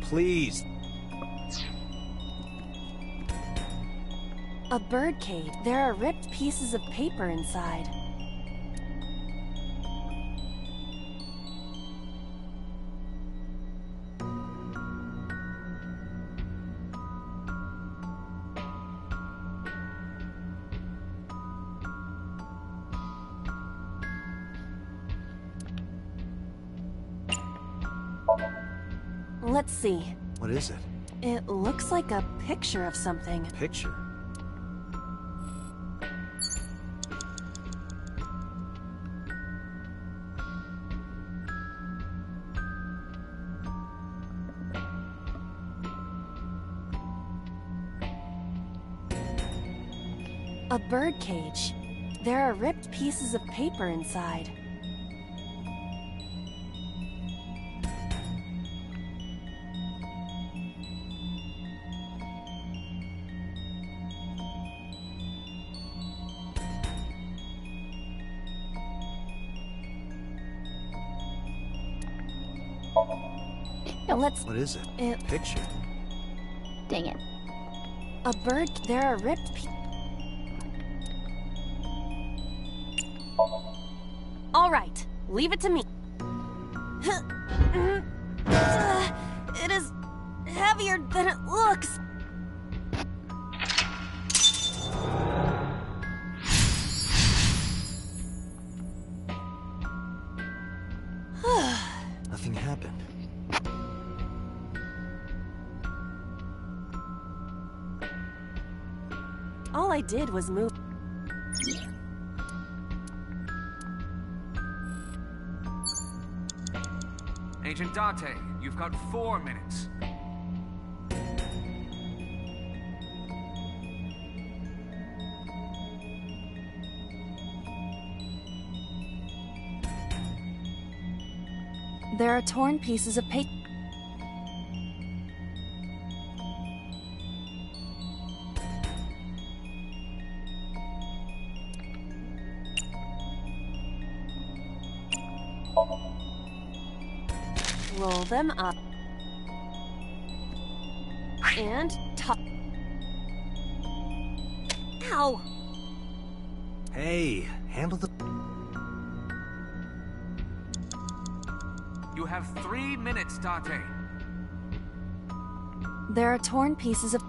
Please. A bird cage. There are ripped pieces of paper inside. Let's see. What is it? It looks like a picture of something. Picture? A bird cage. There are ripped pieces of paper inside. What is it? Picture. Dang it. A bird. There are ripped All right, leave it to me. It is heavier than it looks. Nothing happened. All I did was move. Agent Date, you've got 4 minutes. There are torn pieces of paper. Roll them up. And top. Ow! Hey, handle the... You have 3 minutes, Date. There are torn pieces of...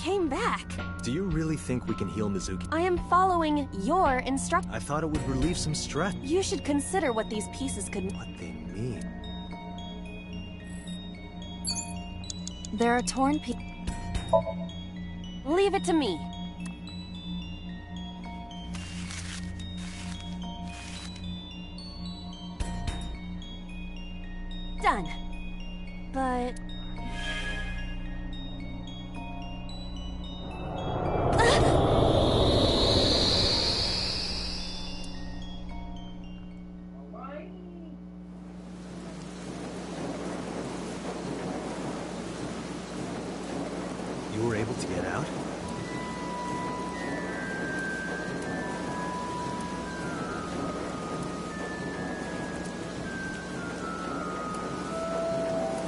came back. Do you really think we can heal Mizuki? I am following your instructions. I thought it would relieve some stress. You should consider what these pieces could... What they mean. There are torn pieces. Leave it to me. Done. But... You were able to get out?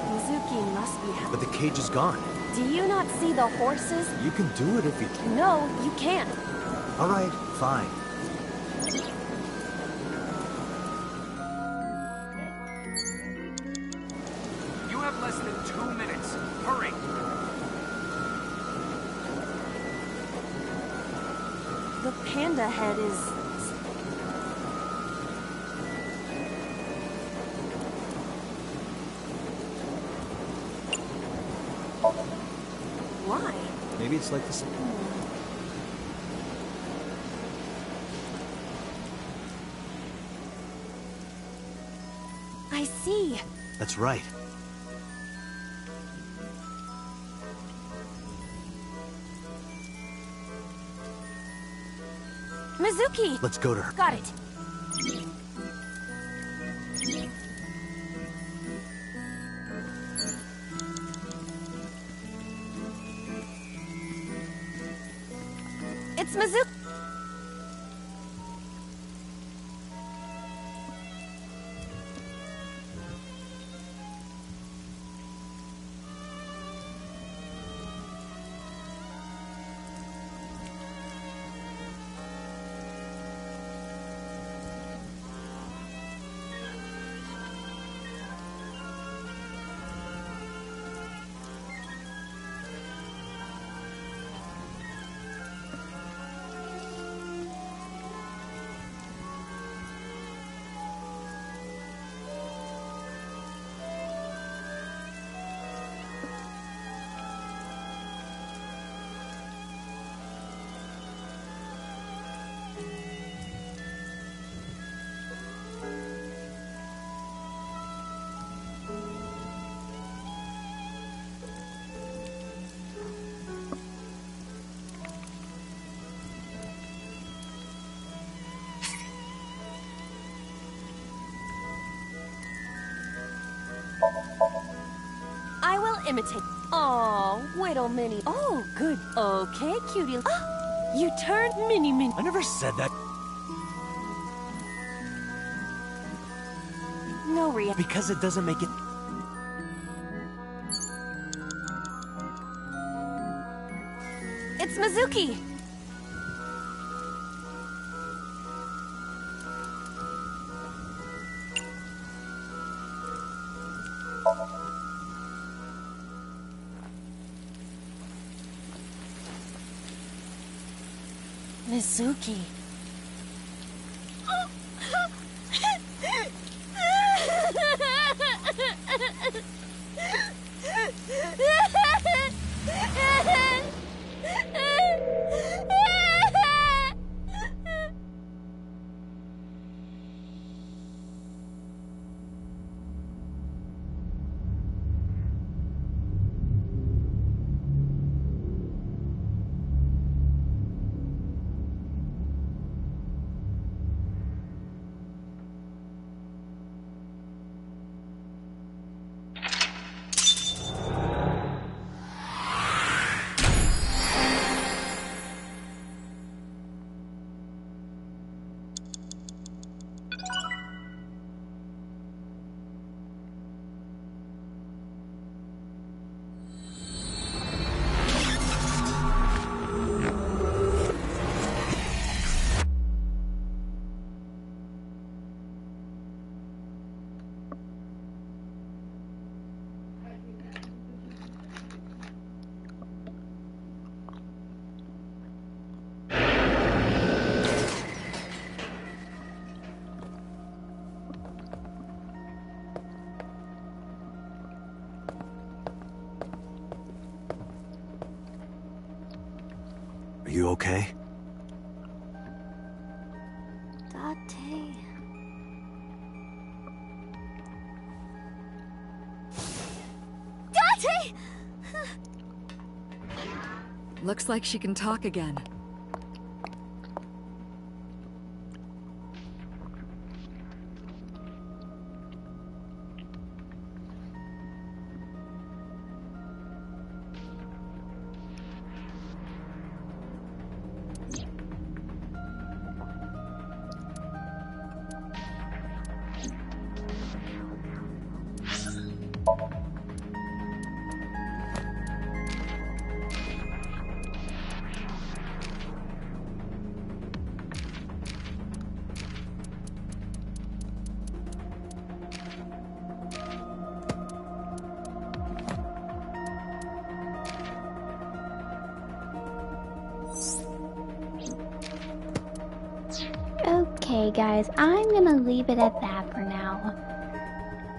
Mizuki must be... But the cage is gone. Do you not see the horses? You can do it if you... No, you can't. All right, fine. You have less than 2 minutes. Hurry! The panda head is... Why? Maybe it's like this... I see. That's right. Mizuki! Let's go to her. Got it. It's Mizuki. I will imitate. Oh, little Minnie. Oh, good. Okay, cutie. Ah, you turned Minnie. I never said that. No reaction. Because it doesn't make it... It's Mizuki. Mizuki. Are you okay? Date. Date! Looks like she can talk again. Okay, guys, I'm gonna leave it at that for now.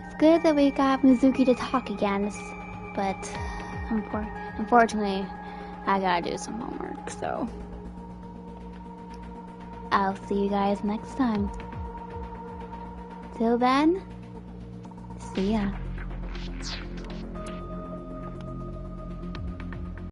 It's good that we got Mizuki to talk again, but unfortunately, I gotta do some homework, so I'll see you guys next time. Till then, see ya.